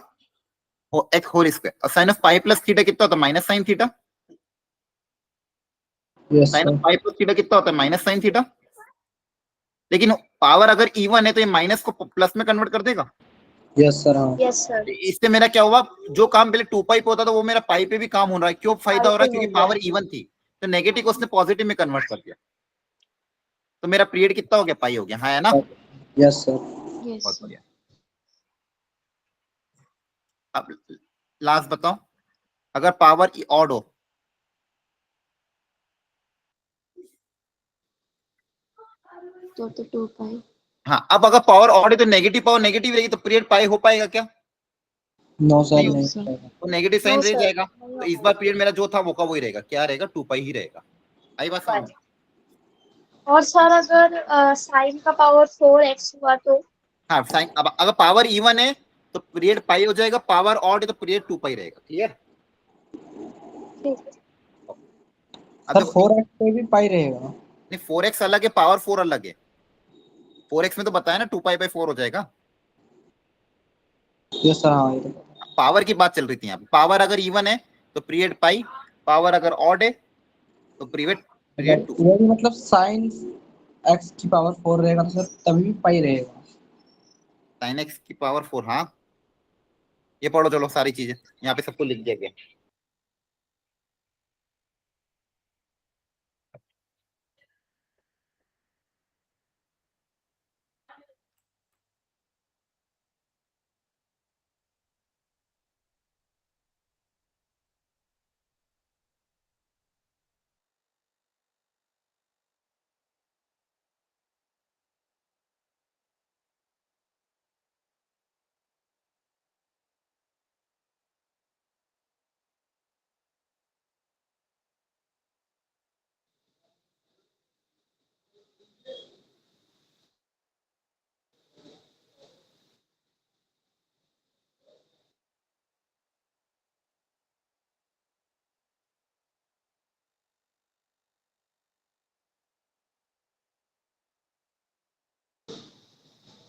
[SPEAKER 1] एक्स होल स्क्वायर, और sine of pi plus theta कितना होता है, minus sine theta.
[SPEAKER 2] Yes
[SPEAKER 1] sine of
[SPEAKER 2] sir.
[SPEAKER 1] Pi plus theta कितना होता है, माइनस साइन थीटा। लेकिन पावर अगर इवन है तो ये माइनस को प्लस में कन्वर्ट कर देगा।
[SPEAKER 2] Yes sir. हाँ।
[SPEAKER 4] Yes, sir.
[SPEAKER 1] इससे मेरा क्या हुआ, जो काम पहले 2 पाई पे होता था वो मेरा पाई पे भी काम हो रहा है। क्यों फायदा हो रहा है,
[SPEAKER 4] पाई पे
[SPEAKER 1] क्योंकि
[SPEAKER 4] हो गया।
[SPEAKER 1] पावर इवन थी, तो नेगेटिव को उसने पॉजिटिव में कन्वर्ट कर दिया। तो मेरा पीरियड कितना हो गया, पाई हो गया, हाँ है ना।
[SPEAKER 2] Yes sir.
[SPEAKER 3] Yes,
[SPEAKER 1] बहुत
[SPEAKER 3] sir.
[SPEAKER 1] बढ़िया। अब लास्ट बताओ, अगर पावर ऑड हो,
[SPEAKER 3] तो 2 pi.
[SPEAKER 1] हाँ अब अगर पावर ऑड है तो नेगेटिव पावर नेगेटिव रहेगी, तो पीरियड पाई हो पाएगा क्या,
[SPEAKER 2] नो सर
[SPEAKER 1] नहीं
[SPEAKER 3] No,
[SPEAKER 1] हो,
[SPEAKER 2] नहीं
[SPEAKER 3] sir.
[SPEAKER 2] होगा।
[SPEAKER 1] तो नेगेटिव
[SPEAKER 4] नो
[SPEAKER 1] साइन रह
[SPEAKER 4] सर,
[SPEAKER 1] जाएगा।
[SPEAKER 4] नहीं
[SPEAKER 1] तो
[SPEAKER 4] हो
[SPEAKER 1] इस बार
[SPEAKER 4] पाएगा।
[SPEAKER 1] पीरियड मेरा जो था वो का वही रहेगा, क्या रहेगा, 2 पाई ही रहेगा। आई बात समझ में?
[SPEAKER 4] और सर अगर साइन का पावर 4x हुआ तो?
[SPEAKER 1] हाँ साइन, अब अगर पावर इवन है तो पीरियड पाई हो जाएगा, पावर ऑड है तो पीरियड 2 पाई रहेगा। क्लियर?
[SPEAKER 4] ठीक है।
[SPEAKER 1] अब
[SPEAKER 2] सर
[SPEAKER 1] देखो,
[SPEAKER 2] 4x पे भी पाई रहेगा।
[SPEAKER 1] नहीं 4x अलग है, पावर 4 अलग है। 4x में तो बताया ना 2 पाई/4 हो जाएगा।
[SPEAKER 2] यस सर हाँ ये तो पता
[SPEAKER 1] पावर की बात चल रही थी यहाँ पे, पावर अगर इवन है तो पीरियड पाई, पावर अगर ऑड है तो पीरियड
[SPEAKER 2] है।
[SPEAKER 1] पीरियड 2।
[SPEAKER 2] अगर ये भी मतलब साइन x की पावर 4 रहेगा तो सर तभी भी पाई रहेगा।
[SPEAKER 1] साइन एक्स की पावर 4, हाँ ये पढ़ो चलो सारी चीजें, यहाँ पे सबको लिख दिया गया।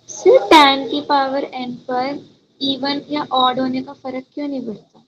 [SPEAKER 3] सिर्फ tan की पावर n पर इवन या ऑड होने का फर्क क्यों नहीं पड़ता?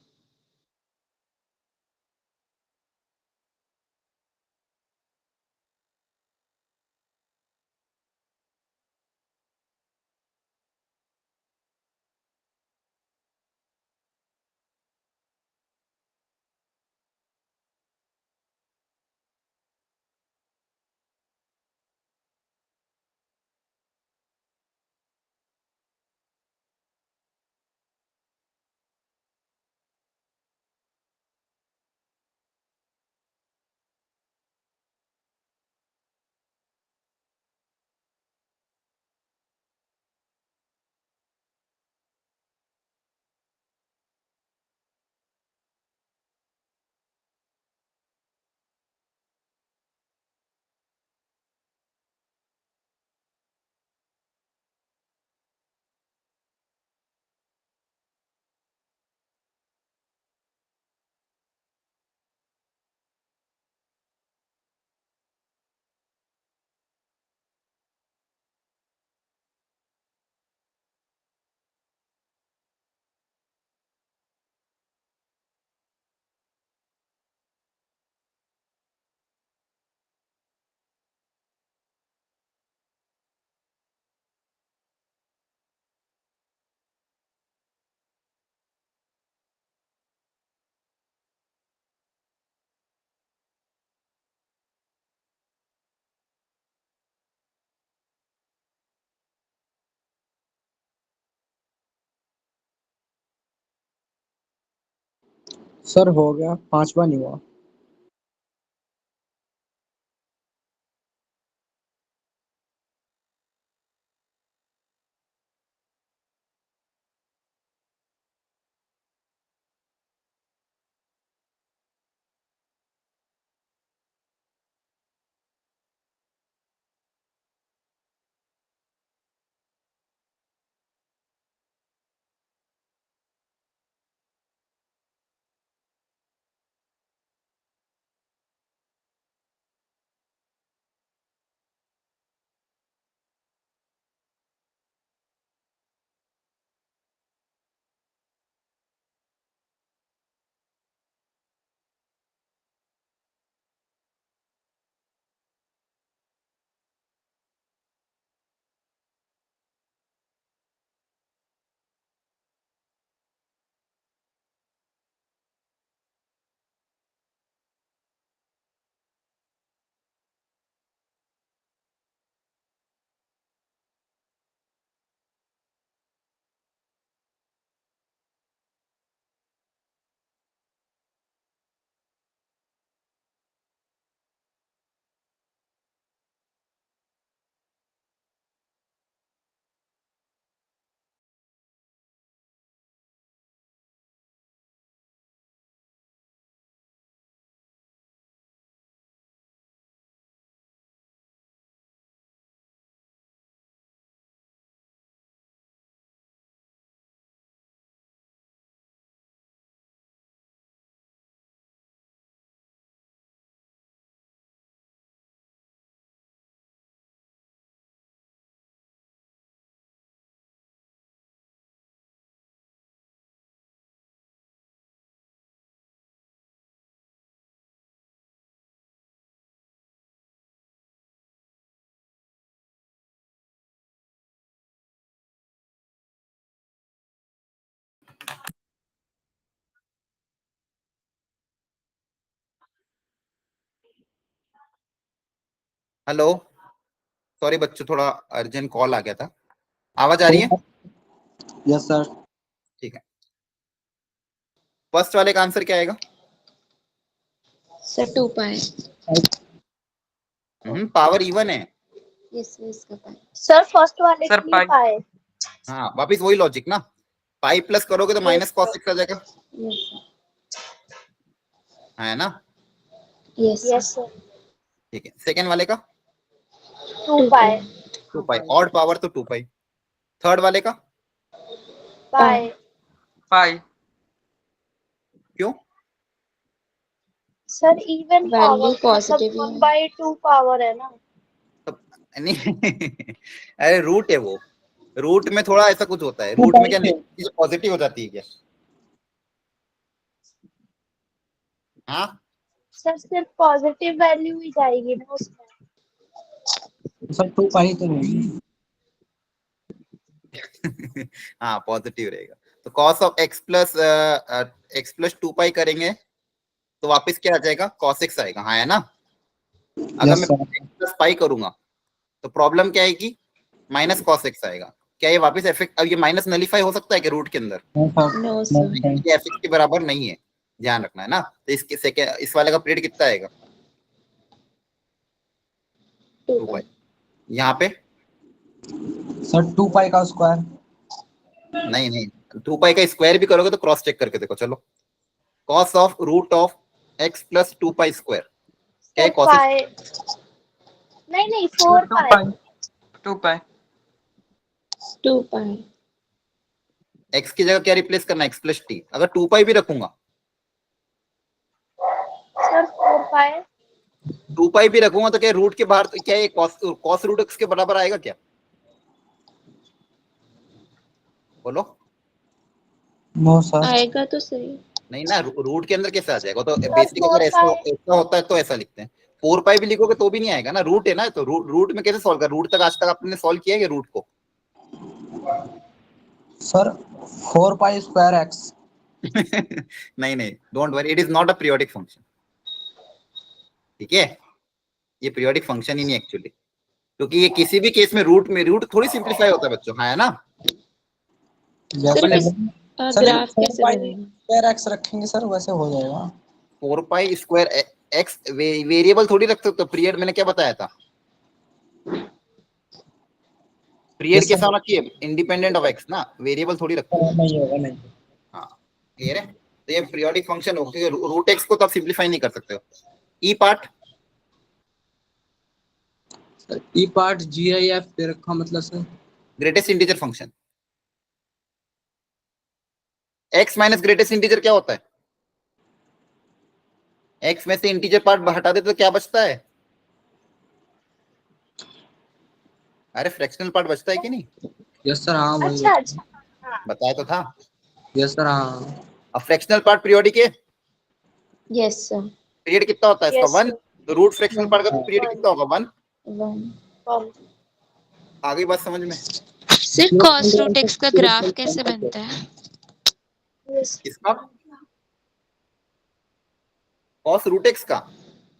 [SPEAKER 2] सर हो गया, पांचवा नहीं हुआ।
[SPEAKER 1] हेलो, सॉरी बच्चों, थोड़ा अर्जेंट कॉल आ गया था। आवाज आ रही है?
[SPEAKER 2] Yes sir.
[SPEAKER 1] ठीक है। फर्स्ट वाले का आंसर क्या आएगा?
[SPEAKER 3] सर 2 पाई।
[SPEAKER 1] पावर इवन है।
[SPEAKER 3] यस इसका पाई।
[SPEAKER 4] सर फर्स्ट वाले
[SPEAKER 5] सर
[SPEAKER 4] के लिए
[SPEAKER 5] पाई।
[SPEAKER 4] पाए।
[SPEAKER 1] हाँ, वापिस वही लॉजिक ना, पाई प्लस करोगे तो minus
[SPEAKER 4] Yes,
[SPEAKER 1] cos
[SPEAKER 4] sir.
[SPEAKER 1] Six आ जाएगा,
[SPEAKER 3] यस
[SPEAKER 1] है ना?
[SPEAKER 3] Yes
[SPEAKER 4] Yes, sir.
[SPEAKER 1] ठीक है। सेकेंड वाले का
[SPEAKER 4] 2 पाए.
[SPEAKER 1] 2 पाई, ऑड पावर तो 2 पाई। थर्ड वाले का
[SPEAKER 4] पाए.
[SPEAKER 5] पाई।
[SPEAKER 1] क्यों?
[SPEAKER 4] Sir even
[SPEAKER 3] value
[SPEAKER 4] power
[SPEAKER 3] positive
[SPEAKER 4] मतलब
[SPEAKER 3] ही है।
[SPEAKER 4] 1/2 पावर है ना.
[SPEAKER 1] नहीं अरे रूट है वो, रूट में थोड़ा ऐसा कुछ होता है,
[SPEAKER 2] 2
[SPEAKER 1] रूट में
[SPEAKER 2] पाई
[SPEAKER 1] क्या
[SPEAKER 2] पे।
[SPEAKER 1] चीज पॉजिटिव हो जाती है क्या? हाँ
[SPEAKER 4] सर सिर्फ पॉजिटिव वैल्यू ही जाएगी ना उसमें.
[SPEAKER 2] सर 2 पाई तो नहीं।
[SPEAKER 1] हाँ पॉजिटिव रहेगा। तो कॉस ऑफ एक्स प्लस 2 पाई करेंगे तो वापस क्या आ जाएगा? कॉस एक्स आएगा, हाँ है ना? अगर
[SPEAKER 2] यस
[SPEAKER 1] मैं
[SPEAKER 2] सर।
[SPEAKER 1] एक्स प्लस पाई करूंगा तो प्रॉब्लम क्या आएगी? माइनस कॉस एक्स आएगा। क्या ये वापस इफेक्ट, अब ये माइनस नलीफाई हो सकता है कि रूट के अंदर?
[SPEAKER 2] No sir.
[SPEAKER 3] No
[SPEAKER 2] no
[SPEAKER 3] sir.
[SPEAKER 2] Sir.
[SPEAKER 1] ये एफ एक्स के बराबर नहीं है, ध्यान रखना है ना। तो इसके सेकेंड, इस वाले का पीरियड कितना आएगा?
[SPEAKER 3] 2
[SPEAKER 1] 2 पाई।
[SPEAKER 3] पाई।
[SPEAKER 1] यहाँ पे
[SPEAKER 2] सर 2 पाई का स्क्वायर।
[SPEAKER 1] नहीं नहीं, 2 पाई का स्क्वायर भी करोगे तो क्रॉस चेक करके देखो। चलो, cos of root of x plus 2 pi square, क्या है
[SPEAKER 4] सर
[SPEAKER 1] कॉस एक्स?
[SPEAKER 4] पाए. नहीं 4
[SPEAKER 5] 2
[SPEAKER 4] पाए.
[SPEAKER 5] पाई। 2 पाई।
[SPEAKER 3] 2 पाई।
[SPEAKER 1] एक्स की जगह क्या रिप्लेस करना है? X plus T. अगर 2 पाई भी रखूंगा,
[SPEAKER 4] सर 4 पाए.
[SPEAKER 1] 2 पाई भी रखूंगा तो क्या रूट के बाहर, तो क्या ये कॉस रूट एक्स के बराबर आएगा क्या? बोलो।
[SPEAKER 2] No sir.
[SPEAKER 3] आएगा तो सही।
[SPEAKER 1] नहीं ना, रूट के अंदर कैसे आ जाएगा? तो
[SPEAKER 4] सर
[SPEAKER 1] बेसिक
[SPEAKER 4] 4
[SPEAKER 1] अगर ऐसा
[SPEAKER 4] पाए.
[SPEAKER 1] ऐसा होता है तो ऐसा लिखते हैं। 4 पाई भी लिखोगे तो भी नहीं आएगा ना, रूट है ना। तो रूट में कैसे सॉल्व कर? रूट तक आज तक आपने सॉल्व किया है रूट को?
[SPEAKER 2] Sir 4 pi square x.
[SPEAKER 1] नहीं नहीं, don't worry, it is not a periodic function. ठीक है, ये पीरियोडिक फंक्शन ही नहीं एक्चुअली, क्योंकि ये किसी भी केस में रूट थोड़ी सिंप्लीफाई होता है बच्चों, हाँ है ना?
[SPEAKER 2] यस
[SPEAKER 3] सिर्फ
[SPEAKER 1] अपन
[SPEAKER 3] इस
[SPEAKER 2] सर। ये
[SPEAKER 3] ग्राफ
[SPEAKER 2] 4
[SPEAKER 3] कैसे
[SPEAKER 2] पाई
[SPEAKER 3] बनेगा?
[SPEAKER 2] स्क्वायर एक्स रखेंगे सर, वैसे हो जाएगा।
[SPEAKER 1] 4 पाई स्क्वायर एक्स वेरिएबल थोड़ी रख सकते हो। पीरियड मैंने क्या बताया था? Period
[SPEAKER 2] yes sir.
[SPEAKER 1] कैसा होना चाहिए? इंडिपेंडेंट ऑफ एक्स ना, वेरिएबल थोड़ी रखते हो।
[SPEAKER 2] नहीं होगा नहीं।
[SPEAKER 1] हाँ क्लियर है। तो ये पीरियोडिक फंक्शन हो, क्योंकि रूट एक्स को तो आप सिंप्लीफाई नहीं कर सकते हो। ई पार्ट
[SPEAKER 2] सर ई पार्ट GIF दे रखा मतलब sir.
[SPEAKER 1] Greatest integer function. X minus greatest integer क्या होता है? एक्स में से इंटीजर पार्ट हटा दे तो क्या बचता है? अरे फ्रैक्शनल पार्ट बचता है कि नहीं?
[SPEAKER 2] यस सर हाँ वही।
[SPEAKER 4] अच्छा. हाँ.
[SPEAKER 1] बताया तो था।
[SPEAKER 2] यस सर हाँ।
[SPEAKER 1] अब फ्रैक्शनल पार्ट पीरियोडिक है।
[SPEAKER 3] Yes sir.
[SPEAKER 1] पीरियड कितना होता है इसका?
[SPEAKER 4] Yes,
[SPEAKER 1] 1।
[SPEAKER 4] sir.
[SPEAKER 1] तो रूट फ्रैक्शनल पार्ट का पीरियड
[SPEAKER 4] 1.
[SPEAKER 1] कितना होगा? 1।
[SPEAKER 3] 1।
[SPEAKER 4] 1.
[SPEAKER 1] आ गई बात समझ में?
[SPEAKER 3] सर कॉस रूट एक्स का ग्राफ कैसे बनता है?
[SPEAKER 4] Yes.
[SPEAKER 1] किसका? कॉस रूट एक्स का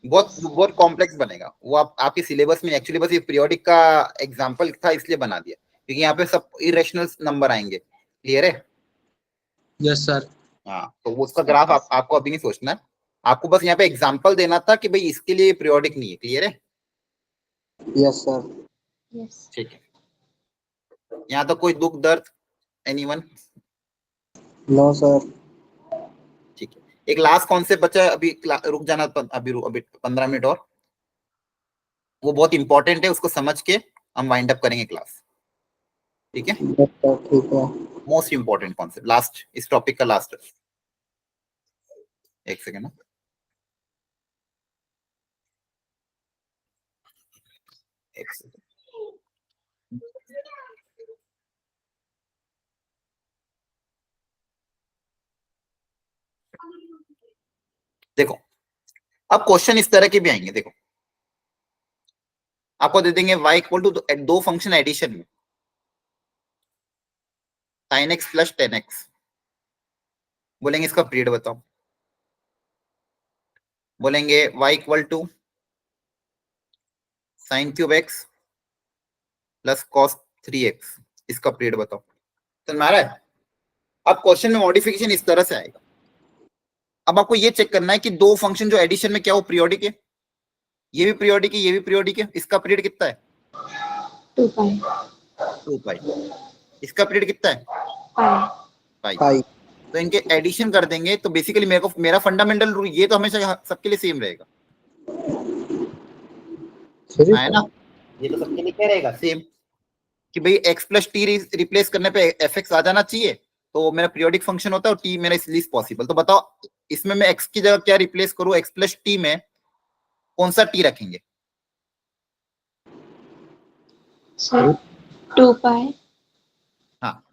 [SPEAKER 1] बहुत बहुत कॉम्प्लेक्स बनेगा वो। आपके सिलेबस में एक्चुअली बस ये पीरियोडिक का एग्जांपल था इसलिए बना दिया, क्योंकि यहाँ पे सब इरेशनल नंबर आएंगे। क्लियर है?
[SPEAKER 2] Yes sir.
[SPEAKER 1] हाँ, तो वो उसका ग्राफ आपको अभी नहीं सोचना है। आपको बस यहाँ पे एग्जांपल देना था कि भाई इसके लिए पीरियोडिक नहीं है। क्लियर है?
[SPEAKER 2] Yes sir.
[SPEAKER 3] यस।
[SPEAKER 1] ठीक है। यहाँ तो कोई दुख दर्द एनीवन?
[SPEAKER 2] No sir.
[SPEAKER 1] ठीक है। एक लास्ट कॉन्सेप्ट बचा है, अभी रुक जाना, अभी 15 मिनट और। वो बहुत इंपॉर्टेंट है, उसको समझ के हम वाइंड अप करेंगे क्लास। ठीक है?
[SPEAKER 2] यस सर ठीक है।
[SPEAKER 1] मोस्ट इंपॉर्टेंट कॉन्सेप्ट, लास्ट, इस टॉपिक का लास्ट। एक सेकेंड ना। एक सेकेंड। देखो, अब क्वेश्चन इस तरह के भी आएंगे। देखो, आपको दे देंगे y इक्वल टू दो फंक्शन एडिशन में, sin x प्लस 10x। बोलेंगे इसका पीरियड बताओ। बोलेंगे y equal to sine cube x plus cos 3x, इसका पीरियड बताओ। समझ में आ रहा है? अब क्वेश्चन में मॉडिफिकेशन इस तरह से आएगा। अब आपको ये चेक करना है कि दो फंक्शन जो एडिशन में क्या वो पीरियोडिक है, ये भी पीरियोडिक है, ये भी पीरियोडिक है, इसका पीरियड कितना है?
[SPEAKER 3] 2 पाई
[SPEAKER 1] 2 पाई। इसका पीरियड कितना है?
[SPEAKER 3] पाई
[SPEAKER 1] पाई। तो इनके एडिशन कर देंगे तो बेसिकली मेरे को मेरा फंडामेंटल रूल ये तो हमेशा सबके लिए सेम रहेगा, है ना? ये तो सबके लिए क्या रहेगा? सेम, कि भाई x प्लस टी रिप्लेस करने पे fx आ जाना चाहिए, तो मेरा पीरियोडिक फंक्शन होता है और t मेरा इसलिए पॉसिबल। तो बताओ इसमें मैं x की जगह क्या रिप्लेस करूं? x प्लस टी में कौन सा t रखेंगे?
[SPEAKER 3] सर 2 पाई।
[SPEAKER 1] हाँ,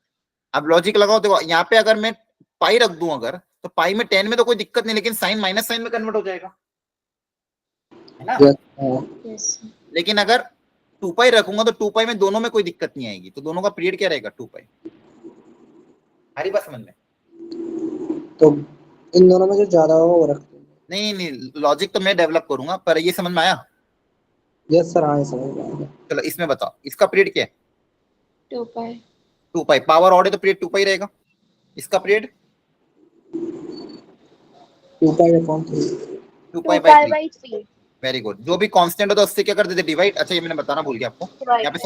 [SPEAKER 1] अब लॉजिक लगाओ। देखो यहाँ पे अगर मैं पाई रख दूं अगर, तो पाई में 10 में तो कोई दिक्कत नहीं, लेकिन साइन माइनस साइन में कन्वर्ट हो जाएगा, है ना?
[SPEAKER 3] यस
[SPEAKER 1] लेकिन अगर 2 पाई रखूंगा तो 2 पाई में दोनों में कोई दिक्कत नहीं आएगी, तो दोनों का पीरियड क्या रहेगा? 2 पाई। हरी बात समझ में?
[SPEAKER 2] तो इन दोनों में जो ज्यादा होगा वो रखते हैं।
[SPEAKER 1] नहीं नहीं, लॉजिक तो मैं डेवलप करूंगा, पर ये समझ में आया?
[SPEAKER 2] यस सर, हाँ समझ में आ गया।
[SPEAKER 1] चलो इसमें बताओ इसका पीरियड क्या है?
[SPEAKER 3] 2 पाई
[SPEAKER 1] 2 पाई। पावर ऑड है तो पीरियड 2 पाई रहेगा। इसका period
[SPEAKER 2] 2 pi upon 3।
[SPEAKER 1] 2
[SPEAKER 4] 2
[SPEAKER 1] pi
[SPEAKER 4] pi
[SPEAKER 1] by 3।
[SPEAKER 4] by 3.
[SPEAKER 1] Very good. जो भी कांस्टेंट होता है उससे क्या कर देते? डिवाइड। अच्छा ये मैंने बताना भूल गया आपको,
[SPEAKER 4] Right.
[SPEAKER 1] यहाँ पे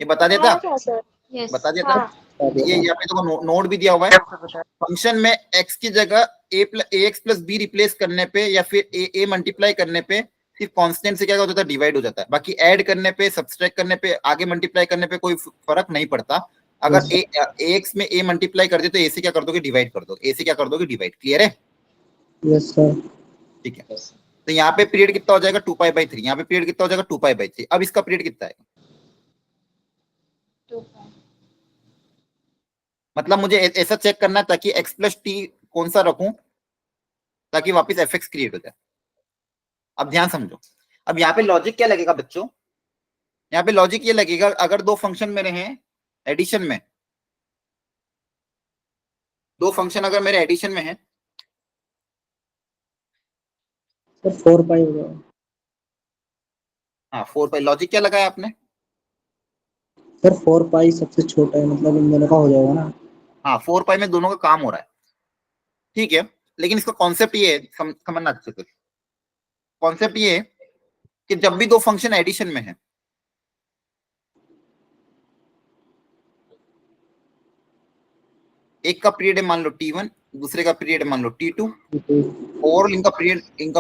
[SPEAKER 1] ये बता देता,
[SPEAKER 4] हाँ क्या सर?
[SPEAKER 3] यस
[SPEAKER 1] बता देता।
[SPEAKER 4] हाँ.
[SPEAKER 1] ये यहाँ पे तो नोट भी दिया हुआ है। फंक्शन में x की जगह ax प्लस b रिप्लेस करने पे या फिर a मल्टीप्लाई करने पे सिर्फ कांस्टेंट से क्या होता है? डिवाइड हो जाता है। बाकी ऐड करने पे, सब्सट्रैक्ट करने पे, आगे मल्टीप्लाई करने पे कोई फर्क नहीं पड़ता। अगर ax में a मल्टीप्लाई कर दे तो a से क्या कर दोगे? डिवाइड कर दो। a से क्या कर दोगे? डिवाइड। क्लियर है?
[SPEAKER 2] Yes sir.
[SPEAKER 1] ठीक है। तो यहाँ पे पीरियड कितना हो जाएगा? 2 पाई बाई 3। यहाँ पे पीरियड कितना हो जाएगा? 2 पाई बाई 3। अब इसका पीरियड कितना है?
[SPEAKER 3] 2 पाई
[SPEAKER 1] मतलब मुझे ऐसा चेक करना है ताकि x प्लस टी कौन सा रखूं ताकि वापस fx क्रिएट हो जाए। अब ध्यान समझो, अब यहाँ पे लॉजिक क्या लगेगा बच्चों? यहाँ पे लॉजिक ये लगेगा, अगर दो फंक्शन मेरे हैं एडिशन में, दो फंक्शन अगर मेरे एडिशन में है,
[SPEAKER 2] सर 4 पाई हो जाएगा।
[SPEAKER 1] हाँ 4 पाई। लॉजिक क्या लगाया आपने?
[SPEAKER 2] सर 4 पाई सबसे छोटा है, मतलब इन दोनों का हो जाएगा ना।
[SPEAKER 1] हाँ 4 पाई में दोनों का काम हो रहा है, ठीक है। लेकिन इसका कॉन्सेप्ट ये है, समझना अच्छे से। कॉन्सेप्ट ये है कि जब भी दो फंक्शन एडिशन में है, एक का पीरियड है मान लो t1, दूसरे का पीरियड है मान लो t2, ओवरऑल इनका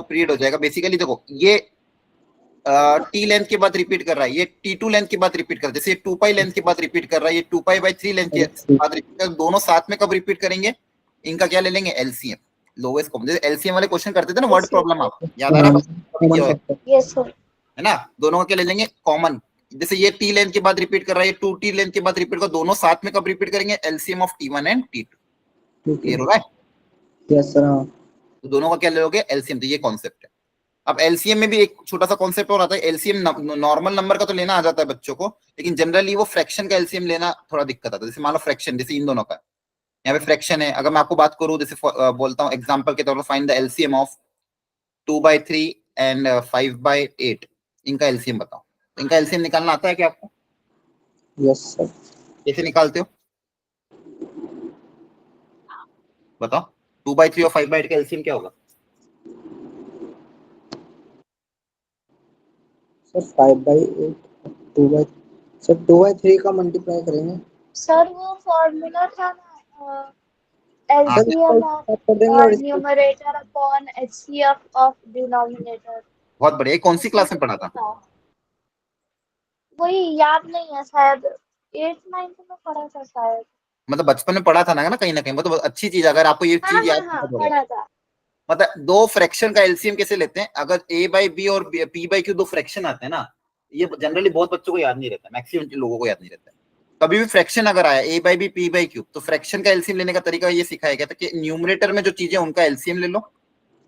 [SPEAKER 1] पीरियड हो जाएगा। बेसिकली देखो ये टी लेंथ के बाद रिपीट कर रहा है, ये t2 लेंथ के बाद रिपीट कर रहा है, जैसे ये 2 पाई लेंथ के बाद रिपीट कर रहा है, ये 2 पाई बाई 3 लेंथ के बाद रिपीट कर, दोनों साथ में कब रिपीट करेंगे? इनका क्या ले लेंगे? LCM, lowest common. जैसे एलसीएम वाले क्वेश्चन करते थे ना, वर्ड प्रॉब्लम, आप याद आ रहा है?
[SPEAKER 4] Yes sir.
[SPEAKER 1] है ना? दोनों का क्या ले लेंगे? कॉमन। जैसे ये टी लेंथ के बाद रिपीट कर रहा है, ये 2t लेंथ के बाद रिपीट कर, दोनों साथ में कब रिपीट करेंगे? LCM of t1 and t2। Clear हो रहा है?
[SPEAKER 2] यस सर, हाँ।
[SPEAKER 1] तो दोनों का क्या ले लोगे? एलसीएम। तो ये कॉन्सेप्ट है। अब एलसीएम में भी एक छोटा सा कॉन्सेप्ट और आता है। एलसीएम नॉर्मल नंबर का तो लेना आ जाता है बच्चों को, लेकिन जनरली वो फ्रैक्शन का एलसीएम लेना थोड़ा दिक्कत आता है। जैसे मान लो फ्रैक्शन, जैसे इन दोनों का यहाँ पे फ्रैक्शन है, अगर मैं आपको बात करूं, जैसे बोलता हूँ एग्जांपल के तौर पर, find the LCM of 2/3 and 5/8, इनका एलसीएम बताओ। तो इनका एलसीएम निकालना आता है क्या आपको?
[SPEAKER 2] Yes sir.
[SPEAKER 1] कैसे निकालते हो बताओ? 2/3 और 5/8 का एलसीएम क्या होगा?
[SPEAKER 2] सर 5/8 2/3 का मल्टीप्लाई करेंगे।
[SPEAKER 4] सर वो फॉर्मूला था ना,
[SPEAKER 1] हाँ,
[SPEAKER 4] LCM
[SPEAKER 2] कर देंगे और
[SPEAKER 4] of numerator upon HCF of denominator.
[SPEAKER 1] बहुत बढ़िया। ये कौन सी क्लास में पढ़ा था?
[SPEAKER 4] वही याद नहीं है, शायद 8th 9th में पढ़ा था शायद।
[SPEAKER 1] मतलब बचपन में पढ़ा था ना कहीं मतलब अच्छी चीज, अगर आपको ये चीज याद
[SPEAKER 4] हाँ
[SPEAKER 1] है तो
[SPEAKER 4] पढ़ा था।
[SPEAKER 1] मतलब दो फ्रैक्शन का एलसीएम कैसे लेते हैं? अगर a बाई बी और p बाई क्यू दो फ्रैक्शन आते हैं ना, ये जनरली बहुत बच्चों को याद नहीं रहता, मैक्सिमम लोगों को याद नहीं रहता। कभी भी फ्रैक्शन अगर आया a by b p by q, तो फ्रैक्शन का एलसीएम लेने का तरीका ये सिखाया गया था कि न्यूमरेटर में जो चीजें उनका एलसीएम ले लो,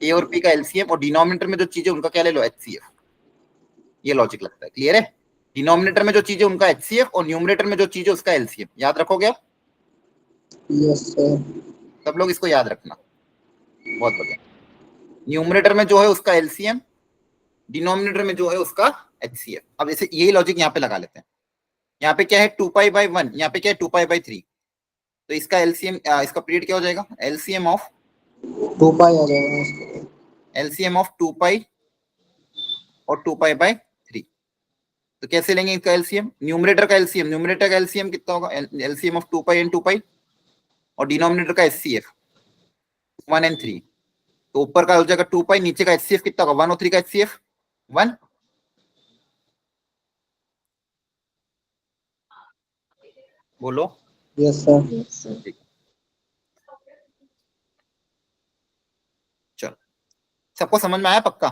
[SPEAKER 1] a और p का एलसीएम, और डिनोमिनेटर में जो चीजें उनका क्या ले लो? एचसीएफ। ये लॉजिक लगता है। क्लियर है? डिनोमिनेटर में जो चीजें उनका एचसीएफ और न्यूमरेटर में जो चीजें उसका एलसीएम। याद रखोगे आप?
[SPEAKER 2] Yes sir.
[SPEAKER 1] सब लोग इसको याद रखना। बहुत बढ़िया। न्यूमरेटर में जो है उसका एलसीएम, डिनोमिनेटर में जो है उसका HCF। अब जैसे यही लॉजिक यहाँ पे लगा लेते हैं। यहाँ पे क्या है 2π/1, यहाँ पे क्या है 2π/3, तो इसका एलसीएम, इसका पीरियड क्या हो जाएगा, एलसीएम ऑफ
[SPEAKER 2] 2 पाई आ जाएगा इसको।
[SPEAKER 1] एलसीएम ऑफ 2π और 2π/3। तो कैसे लेंगे इसका एलसीएम, न्यूमरेटर का एलसीएम कितना होगा, एलसीएम ऑफ 2π एंड 2π, और डिनोमिनेटर का एचसीएफ 1 एंड 3। तो ऊपर का हो जाएगा 2π, नीचे का एचसीएफ कितना होगा 1 और 3 का एचसीएफ 1। बोलो।
[SPEAKER 2] Yes sir.
[SPEAKER 3] Yes sir.
[SPEAKER 1] चलो, सबको समझ में आया पक्का?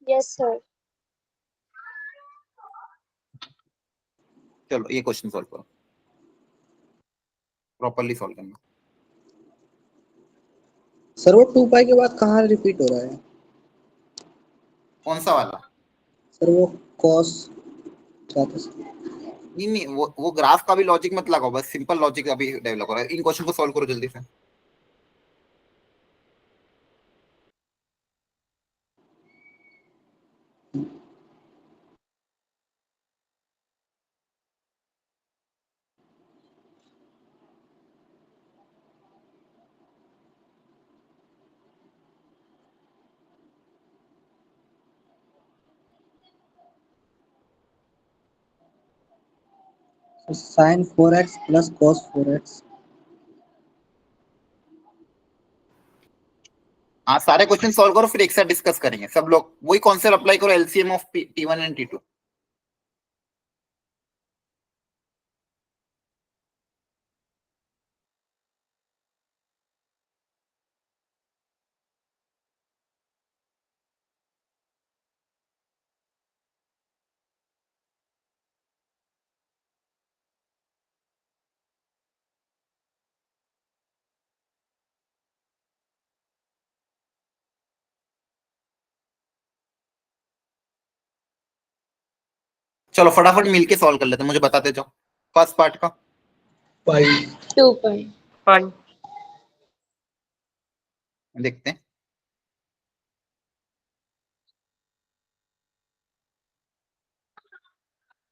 [SPEAKER 4] Yes, sir.
[SPEAKER 1] चलो ये क्वेश्चन सॉल्व करो, प्रॉपर्ली सॉल्व करना।
[SPEAKER 2] सर वो 2 पाई के बाद कहाँ रिपीट हो रहा है?
[SPEAKER 1] कौन सा वाला?
[SPEAKER 2] सर वो कॉस क्या था सर?
[SPEAKER 1] नहीं, वो ग्राफ का भी लॉजिक मत लगाओ, बस सिंपल लॉजिक अभी डेवलप करो। इन क्वेश्चन को सॉल्व करो जल्दी से।
[SPEAKER 2] Sine 4x plus cos 4x।
[SPEAKER 1] हाँ, सारे क्वेश्चन सॉल्व करो, फिर एक साथ डिस्कस करेंगे सब लोग। वही कॉन्सेप्ट अप्लाई करो, LCM of T1 and T2। चलो फटाफट मिलके सॉल्व कर लेते हैं, मुझे बताते जाओ फर्स्ट पार्ट का।
[SPEAKER 2] पाई
[SPEAKER 3] 2π।
[SPEAKER 5] pi,
[SPEAKER 1] देखते हैं।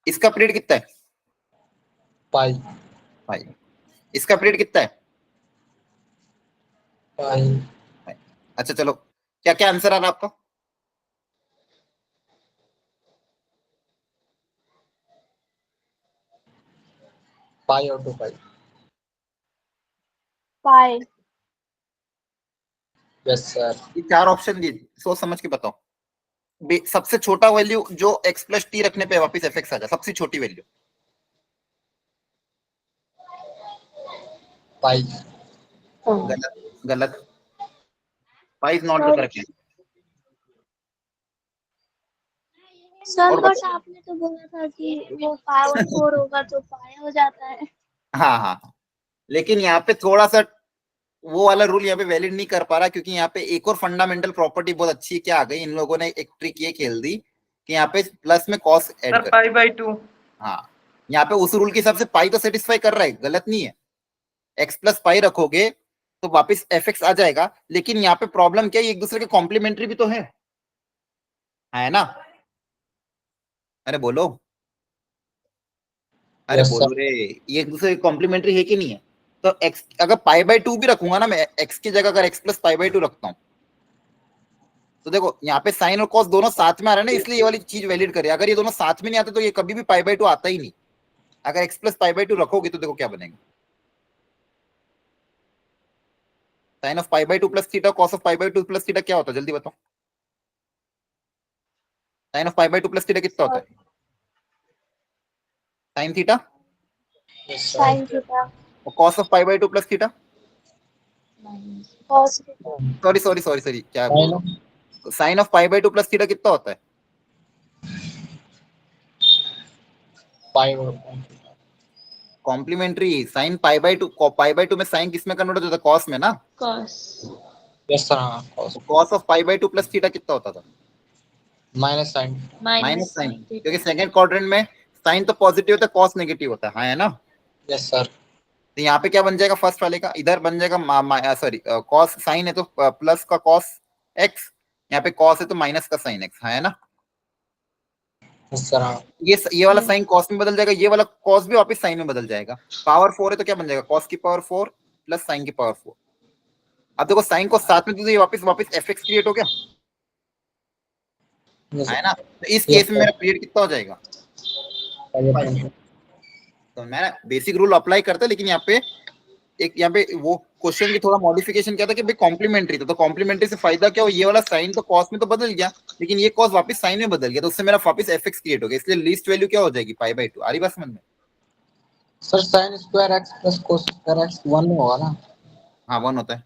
[SPEAKER 1] इसका पीरियड कितना है,
[SPEAKER 2] पाई
[SPEAKER 1] भाई? इसका पीरियड कितना है,
[SPEAKER 2] पाई।
[SPEAKER 1] अच्छा चलो, क्या क्या आंसर आ रहा है आपका?
[SPEAKER 2] पाई और 2 पाई।
[SPEAKER 4] Pi.
[SPEAKER 2] Yes sir.
[SPEAKER 1] ये चार ऑप्शन दिए, सोच समझ के बताओ। सबसे छोटा वैल्यू जो x प्लस टी रखने पे वापस fx आ जाए, सबसे छोटी वैल्यू।
[SPEAKER 2] पाई।
[SPEAKER 1] गलत, गलत। Pi is not the
[SPEAKER 4] Sir,
[SPEAKER 1] correct.
[SPEAKER 4] sir,
[SPEAKER 1] और
[SPEAKER 4] but आपने तो बोला था कि वो pi और 4 होगा तो pi हो जाता है।
[SPEAKER 1] हाँ हाँ हाँ, लेकिन यहाँ पे थोड़ा सा वो वाला रूल यहाँ पे वैलिड नहीं कर पा रहा, क्योंकि यहाँ पे एक और फंडामेंटल प्रॉपर्टी बहुत अच्छी क्या आ गई, इन लोगों ने एक ट्रिक ये खेल दी कि यहाँ पे प्लस में कॉस ऐड
[SPEAKER 5] sir
[SPEAKER 1] कर।
[SPEAKER 5] pi/2,
[SPEAKER 1] हाँ, यहाँ पे उस रूल के हिसाब से पाई तो सेटिस्फाई कर रहा है, गलत नहीं है। एक्स प्लस पाई रखोगे तो वापस एफ एक्स आ जाएगा, लेकिन यहाँ पे प्रॉब्लम क्या है, एक दूसरे के कॉम्प्लीमेंट्री भी तो है ना? अरे बोलो, अरे
[SPEAKER 2] Yes,
[SPEAKER 1] बोलो
[SPEAKER 2] sir.
[SPEAKER 1] रे, ये एक दूसरे के कॉम्प्लीमेंट्री है कि नहीं है? तो एक्स अगर π/2 भी रखूंगा ना मैं, एक्स की जगह अगर एक्स प्लस π/2 रखता हूँ, तो देखो यहाँ पे साइन और कॉस दोनों साथ में आ रहा है ना, इसलिए ये वाली चीज वैलिड करे। अगर ये दोनों साथ में नहीं आते तो ये कभी भी π/2 आता ही नहीं। अगर एक्स प्लस π/2 रखोगे तो देखो क्या बनेगा, sine of π/2 plus theta cos of π/2 plus theta क्या होता है, जल्दी बताओ। साइन ऑफ π/2 प्लस थीटा कितना होता है, sine theta,
[SPEAKER 2] Yes, sir.
[SPEAKER 4] Sin theta.
[SPEAKER 1] और cos of π/2 plus theta,
[SPEAKER 4] Cos theta.
[SPEAKER 1] Sorry क्या बोल रहा हूँ, साइन ऑफ π/2 प्लस थीटा कितना होता है,
[SPEAKER 2] पाई और
[SPEAKER 1] कॉम्प्लीमेंट्री। साइन π/2 में साइन किस में कन्वर्ट होता है, कॉस में ना।
[SPEAKER 3] cos।
[SPEAKER 2] Yes sir. हाँ cos
[SPEAKER 1] cos of π/2 plus theta कितना होता था,
[SPEAKER 2] minus sine.
[SPEAKER 1] Minus
[SPEAKER 3] sin
[SPEAKER 1] sine,
[SPEAKER 3] theta।
[SPEAKER 1] क्योंकि सेकंड क्वाड्रेंट में साइन तो पॉजिटिव होता है, कॉस नेगेटिव होता है, हाँ है ना?
[SPEAKER 2] Yes sir.
[SPEAKER 1] तो यहाँ पे क्या बन जाएगा, फर्स्ट वाले का इधर बन जाएगा, सॉरी कॉस साइन है तो प्लस का कॉस एक्स, यहाँ पे कॉस है तो माइनस का साइन एक्स, है ना?
[SPEAKER 2] सर हाँ।
[SPEAKER 1] ये वाला साइन कॉस में बदल जाएगा, ये वाला कॉस भी वापस साइन में बदल जाएगा। पावर 4 है तो क्या बन जाएगा, कॉस की पावर 4 प्लस साइन की पावर 4। अब देखो साइन को साथ में तो ये वापस एफ एक्स क्रिएट हो गया,
[SPEAKER 2] Yes,
[SPEAKER 1] है
[SPEAKER 2] sir.
[SPEAKER 1] ना। तो इस
[SPEAKER 2] Yes,
[SPEAKER 1] केस में
[SPEAKER 2] sir.
[SPEAKER 1] मेरा पीरियड कितना हो जाएगा, 5। तो मैं बेसिक रूल अप्लाई करता, लेकिन यहाँ पे यहाँ पे वो क्वेश्चन की थोड़ा मॉडिफिकेशन क्या था कि भाई कॉम्प्लीमेंट्री था, तो कॉम्प्लीमेंट्री से फायदा क्या हो, ये वाला साइन तो कॉस में तो बदल गया, लेकिन ये कॉस वापस साइन में बदल गया, तो उससे मेरा वापस एफ एक्स क्रिएट हो गया, इसलिए लीस्ट वैल्यू क्या हो जाएगी, π/2। आ रही बात समझ में।
[SPEAKER 2] Sir sign square x plus cos square x 1 होगा ना,
[SPEAKER 1] हाँ 1 होता है।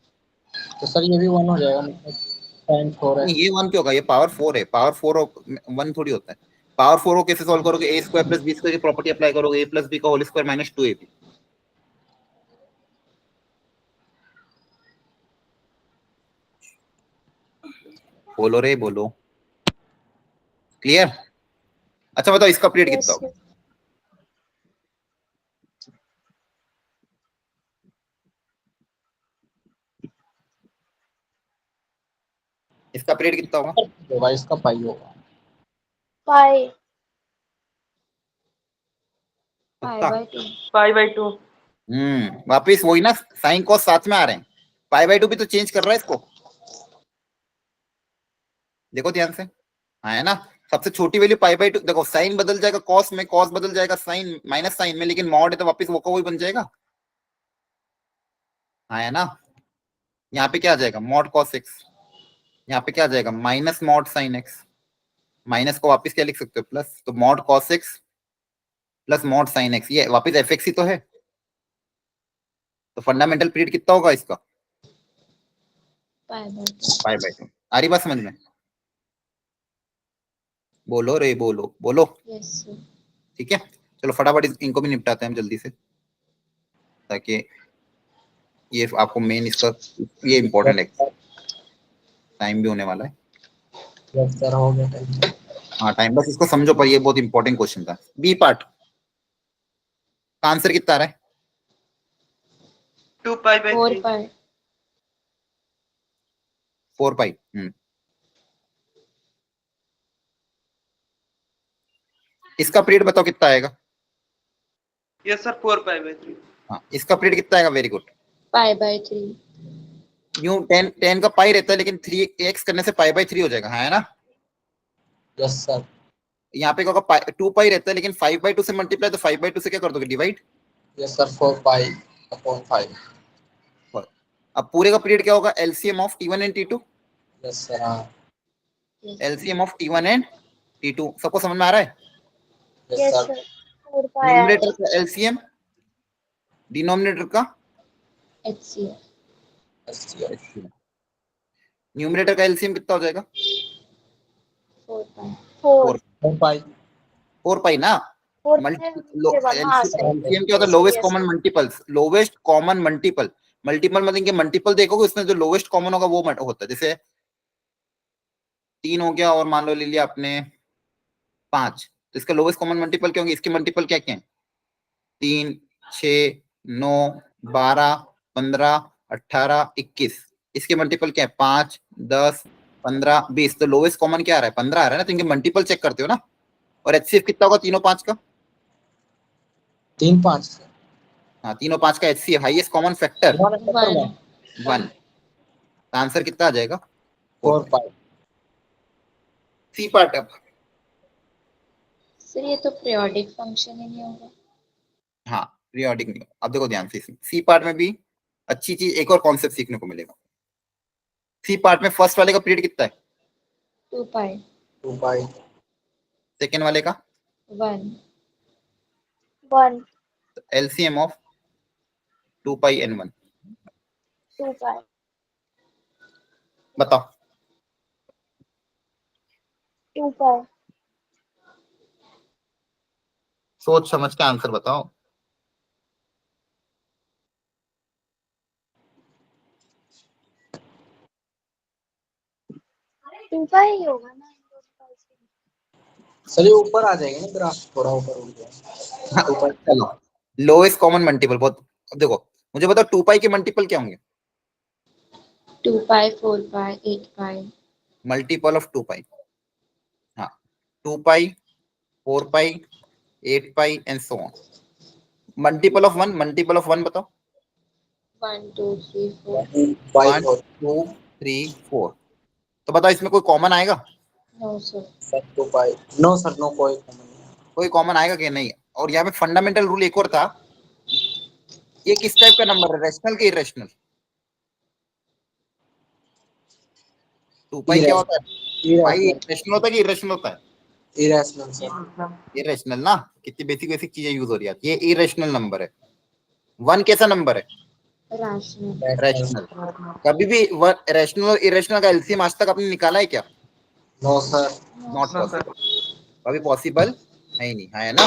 [SPEAKER 2] तो सर ये भी 1 हो जाएगा, मतलब साइन 4
[SPEAKER 1] नहीं
[SPEAKER 2] एक्स।
[SPEAKER 1] ये 1 क्यों होगा, ये पावर 4 है, पावर 4 1 थोड़ी होता है। पावर 4 को कैसे सॉल्व करोगे, ए स्क्वायर प्लस बी स्क्वायर की प्रॉपर्टी अप्लाई करोगे, ए प्लस बी का होल स्क्वायर माइनस 2ab। बोलो रे बोलो, क्लियर। अच्छा बताओ इसका पीरियड
[SPEAKER 4] Yes,
[SPEAKER 1] कितना
[SPEAKER 4] sir.
[SPEAKER 1] होगा, इसका पीरियड कितना होगा,
[SPEAKER 2] होगा, इसका पाई होगा।
[SPEAKER 4] Pi.
[SPEAKER 1] पक्का।
[SPEAKER 3] π/2।
[SPEAKER 5] π/2।
[SPEAKER 1] वापिस वही ना, साइन कॉस साथ में आ रहे हैं, π/2 भी तो चेंज कर रहा है इसको, देखो ध्यान से। हाँ है ना, सबसे छोटी वैल्यू π/2, देखो साइन बदल जाएगा कॉस में, कॉस बदल जाएगा साइन माइनस साइन में, लेकिन मॉड है तो वापस वो का वही बन जाएगा। हाँ है ना, यहाँ पे क्या आ जाएगा, मॉड कॉस एक्स, यहाँ पे क्या आ जाएगा, minus mod sine x, minus को वापस क्या लिख सकते हो, प्लस, तो mod cos x plus mod sine x, ये वापस एफ एक्स ही तो है। तो फंडामेंटल पीरियड कितना होगा इसका,
[SPEAKER 3] π/2।
[SPEAKER 1] π/2। आ रही बात समझ में, बोलो रे बोलो बोलो।
[SPEAKER 3] Yes sir.
[SPEAKER 1] ठीक है, चलो फटाफट इनको भी निपटाते हैं हम जल्दी से, ताकि ये आपको मेन इसका ये इंपॉर्टेंट है, टाइम भी होने वाला है।
[SPEAKER 2] यस सर, हो गया टाइम।
[SPEAKER 1] हाँ टाइम, बस इसको समझो, पर ये बहुत इंपॉर्टेंट क्वेश्चन था। बी पार्ट का आंसर कितना आ रहा है,
[SPEAKER 5] 2π/3।
[SPEAKER 3] 4π।
[SPEAKER 1] 4π। इसका पीरियड बताओ कितना आएगा,
[SPEAKER 5] यस सर 4π/3।
[SPEAKER 1] हाँ इसका पीरियड कितना आएगा, वेरी गुड।
[SPEAKER 3] π/3।
[SPEAKER 1] यूं 10 का पाई रहता है, लेकिन 3x करने से π/3 हो जाएगा, हाँ है ना।
[SPEAKER 2] Yes sir.
[SPEAKER 1] यहाँ पे क्या होगा, 2π रहता है, लेकिन 5/2 से मल्टीप्लाई, तो 5/2 से क्या कर दोगे, डिवाइड।
[SPEAKER 2] Yes sir, 4π/5।
[SPEAKER 1] अब पूरे का पीरियड क्या होगा, LCM of T1 and T2,
[SPEAKER 2] yes sir हाँ।
[SPEAKER 1] LCM of T1 and T2, सबको समझ में आ रहा है।
[SPEAKER 2] Yes
[SPEAKER 4] Yes,
[SPEAKER 2] sir.
[SPEAKER 4] sir. 4 pi
[SPEAKER 1] numerator
[SPEAKER 4] आएगा.
[SPEAKER 1] का एलसीएम, डिनोमिनेटर का
[SPEAKER 3] HCF।
[SPEAKER 2] HCF।
[SPEAKER 1] न्यूमरेटर का एलसीएम कितना हो जाएगा,
[SPEAKER 3] 4π।
[SPEAKER 4] 4.
[SPEAKER 2] 4π।
[SPEAKER 1] 4π ना।
[SPEAKER 4] 4 नीचे वाला, हाँ सर.
[SPEAKER 1] एलसीएम क्या होता है,
[SPEAKER 4] Yes,
[SPEAKER 1] lowest
[SPEAKER 4] yes,
[SPEAKER 1] common
[SPEAKER 4] sir.
[SPEAKER 1] Multiples, lowest common multiple. Multiple मतलब इनके मल्टीपल देखोगे, उसमें जो लोवेस्ट कॉमन होगा वो होता है, जैसे 3 हो गया, और मान लो ले लिया आपने 5, तो इसका लोवेस्ट कॉमन मल्टीपल क्या होंगे, इसके मल्टीपल क्या क्या है, 3, 6, 9, 12, 15, 18, 21, इसके मल्टीपल क्या है, 5, 10, 15, 20, तो लोवेस्ट कॉमन क्या आ रहा है, 15 आ रहा है ना, तो इनके मल्टीपल चेक करते हो ना। और एचसीएफ कितना होगा, तीनों 5 का,
[SPEAKER 2] 3 5।
[SPEAKER 1] हाँ तीनों 5 का HCF, highest common factor
[SPEAKER 3] 1।
[SPEAKER 1] 1। Answer कितना आ जाएगा,
[SPEAKER 2] 4π।
[SPEAKER 1] C part. अब
[SPEAKER 3] सर ये तो पीरियोडिक फंक्शन ही नहीं होगा।
[SPEAKER 1] हाँ पीरियोडिक नहीं, अब देखो ध्यान से, सी पार्ट में भी अच्छी चीज, एक और कॉन्सेप्ट सीखने को मिलेगा। सी पार्ट में फर्स्ट वाले का पीरियड कितना है,
[SPEAKER 3] 2π।
[SPEAKER 2] 2π।
[SPEAKER 1] सेकेंड वाले का,
[SPEAKER 3] 1।
[SPEAKER 4] 1.
[SPEAKER 1] LCM of 2π and 1
[SPEAKER 4] 2 pi.
[SPEAKER 1] बताओ।
[SPEAKER 4] 2 pi.
[SPEAKER 1] सोच समझ के आंसर बताओ।
[SPEAKER 4] 2 pi ही होगा ना.
[SPEAKER 2] सर ये ऊपर आ जाएगा ना ग्राफ, थोड़ा ऊपर उठ गया।
[SPEAKER 1] हाँ, चलो लोएस्ट कॉमन मल्टीपल बहुत, अब देखो मुझे बताओ 2π के मल्टीपल क्या होंगे,
[SPEAKER 3] 2π, 4π, 8π।
[SPEAKER 1] मल्टीपल ऑफ 2π, हाँ 2π 4 pi, 8 pi and so on. Multiple of 1 बताओ.
[SPEAKER 3] 1 2 3 4
[SPEAKER 2] बाई
[SPEAKER 1] 1 2 3 4. तो बताओ इसमें कोई कॉमन आएगा?
[SPEAKER 3] No sir
[SPEAKER 2] sir 2 by no sir no कोई
[SPEAKER 1] कोई कॉमन आएगा कि नहीं? और यहाँ पे फंडामेंटल रूल एक और था, ये किस टाइप का नंबर है, रैशनल के इरेशनल? 2 पाई क्या होता है? पाई रैशनल होता है कि इरेशनल होता है?
[SPEAKER 2] इरेशनल सर
[SPEAKER 1] इरेशनल ना. कितनी बेसिक बेसिक चीजें यूज हो रही है. ये इरेशनल नंबर है. 1 कैसा नंबर है?
[SPEAKER 3] Rational
[SPEAKER 1] rational. कभी भी रैशनल और इरेशनल का एलसीएम आज तक आपने निकाला है क्या?
[SPEAKER 2] No sir
[SPEAKER 1] not possible. कभी पॉसिबल है ही नहीं, है ना.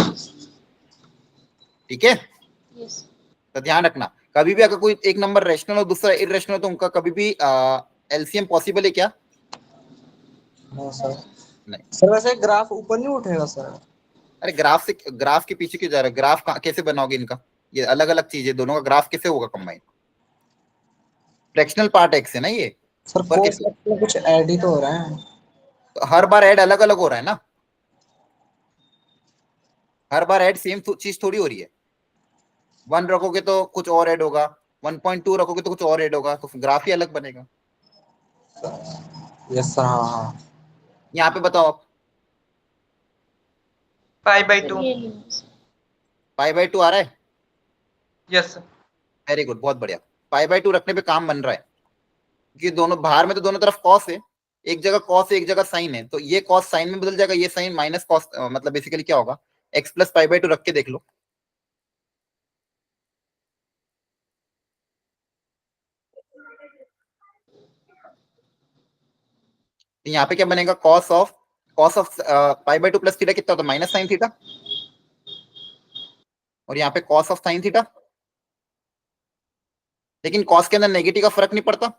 [SPEAKER 1] ठीक है,
[SPEAKER 3] यस
[SPEAKER 1] तो ध्यान रखना, कभी भी अगर कोई एक नंबर रैशनल और दूसरा इरेशनल तो उनका कभी भी एलसीएम पॉसिबल है क्या?
[SPEAKER 2] नो सर
[SPEAKER 1] नहीं.
[SPEAKER 2] सर वैसे ग्राफ ऊपर नहीं उठेगा सर
[SPEAKER 1] अरे ग्राफ के पीछे क्यों जा रहा है? ग्राफ कैसे बनाओगे इनका? ये अलग अलग चीज है, दोनों का ग्राफ कैसे होगा कंबाइन? फ्रैक्शनल पार्ट एक्स है ना ये.
[SPEAKER 2] सर
[SPEAKER 1] ऊपर
[SPEAKER 2] कोस
[SPEAKER 1] के
[SPEAKER 2] में कुछ ऐड ही तो हो रहा है
[SPEAKER 1] तो हर बार ऐड अलग अलग हो रहा है ना. हर बार ऐड सेम चीज थोड़ी हो रही है. 1 रखोगे तो कुछ और ऐड होगा, 1.2 रखोगे तो कुछ और ऐड होगा, तो ग्राफ ही अलग बनेगा.
[SPEAKER 2] यस सर हाँ हाँ
[SPEAKER 1] यहाँ पे बताओ आप.
[SPEAKER 5] Pi by 2.
[SPEAKER 3] ये नहीं है सर।
[SPEAKER 1] पाई बाई 2 आ रहा है.
[SPEAKER 5] Yes sir.
[SPEAKER 1] वेरी गुड, बहुत बढ़िया. पाई बाई 2 रखने पे काम बन रहा है, क्योंकि दोनों बाहर में तो दोनों तरफ कॉस है, एक जगह कॉस है एक जगह साइन है, तो ये कॉस साइन में बदल जाएगा, ये साइन माइनस कॉस, मतलब बेसिकली क्या होगा, एक्स प्लस पाई बाई 2 रख के देख लो. यहाँ पे क्या बनेगा, cos of pi by 2 plus theta कितना होता है, माइनस साइन थीटा. और यहाँ पे कॉस ऑफ साइन थीटा. लेकिन कॉस के अंदर नेगेटिव का फर्क नहीं पड़ता.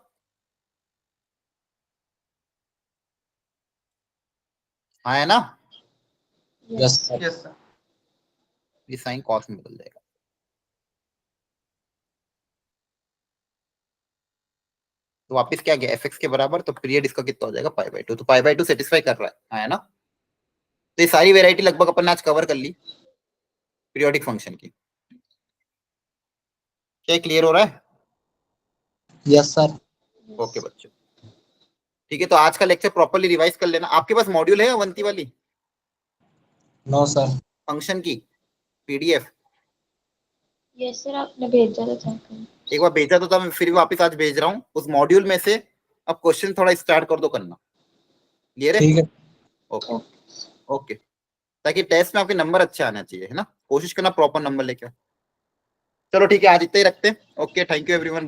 [SPEAKER 1] हाँ है ना.
[SPEAKER 2] Yes sir
[SPEAKER 5] yes sir.
[SPEAKER 1] ये साइन कॉस में बदल जाएगा. तो वापस क्या गया, एफ एक्स के बराबर, तो पीरियड इसका कितना हो जाएगा, पाई बाई 2. तो पाई बाई 2 सेटिस्फाई कर रहा है, हाँ है ना. तो ये सारी वेराइटी लगभग अपन ने आज कवर कर ली पीरियोडिक फंक्शन की. क्या क्लियर हो रहा है?
[SPEAKER 2] यस सर
[SPEAKER 1] ओके बच्चों, ठीक है. तो आज का लेक्चर प्रॉपर्ली रिवाइज कर लेना. आपके पास मॉड्यूल है अवंती वाली
[SPEAKER 2] नो सर
[SPEAKER 1] फंक्शन की पीडीएफ?
[SPEAKER 3] यस सर आपने भेजा था चेक करें।
[SPEAKER 1] एक बार भेजा तो था, मैं फिर वापस आज भेज रहा हूँ. उस मॉड्यूल में से अब क्वेश्चन थोड़ा स्टार्ट कर दो करना. क्लियर है?
[SPEAKER 2] ठीक है
[SPEAKER 1] ओके ओके. ताकि टेस्ट में आपके नंबर अच्छे आना चाहिए, है ना. कोशिश करना प्रॉपर नंबर लेके. चलो ठीक है, आज इतना ही रखते हैं. Okay, thank you everyone.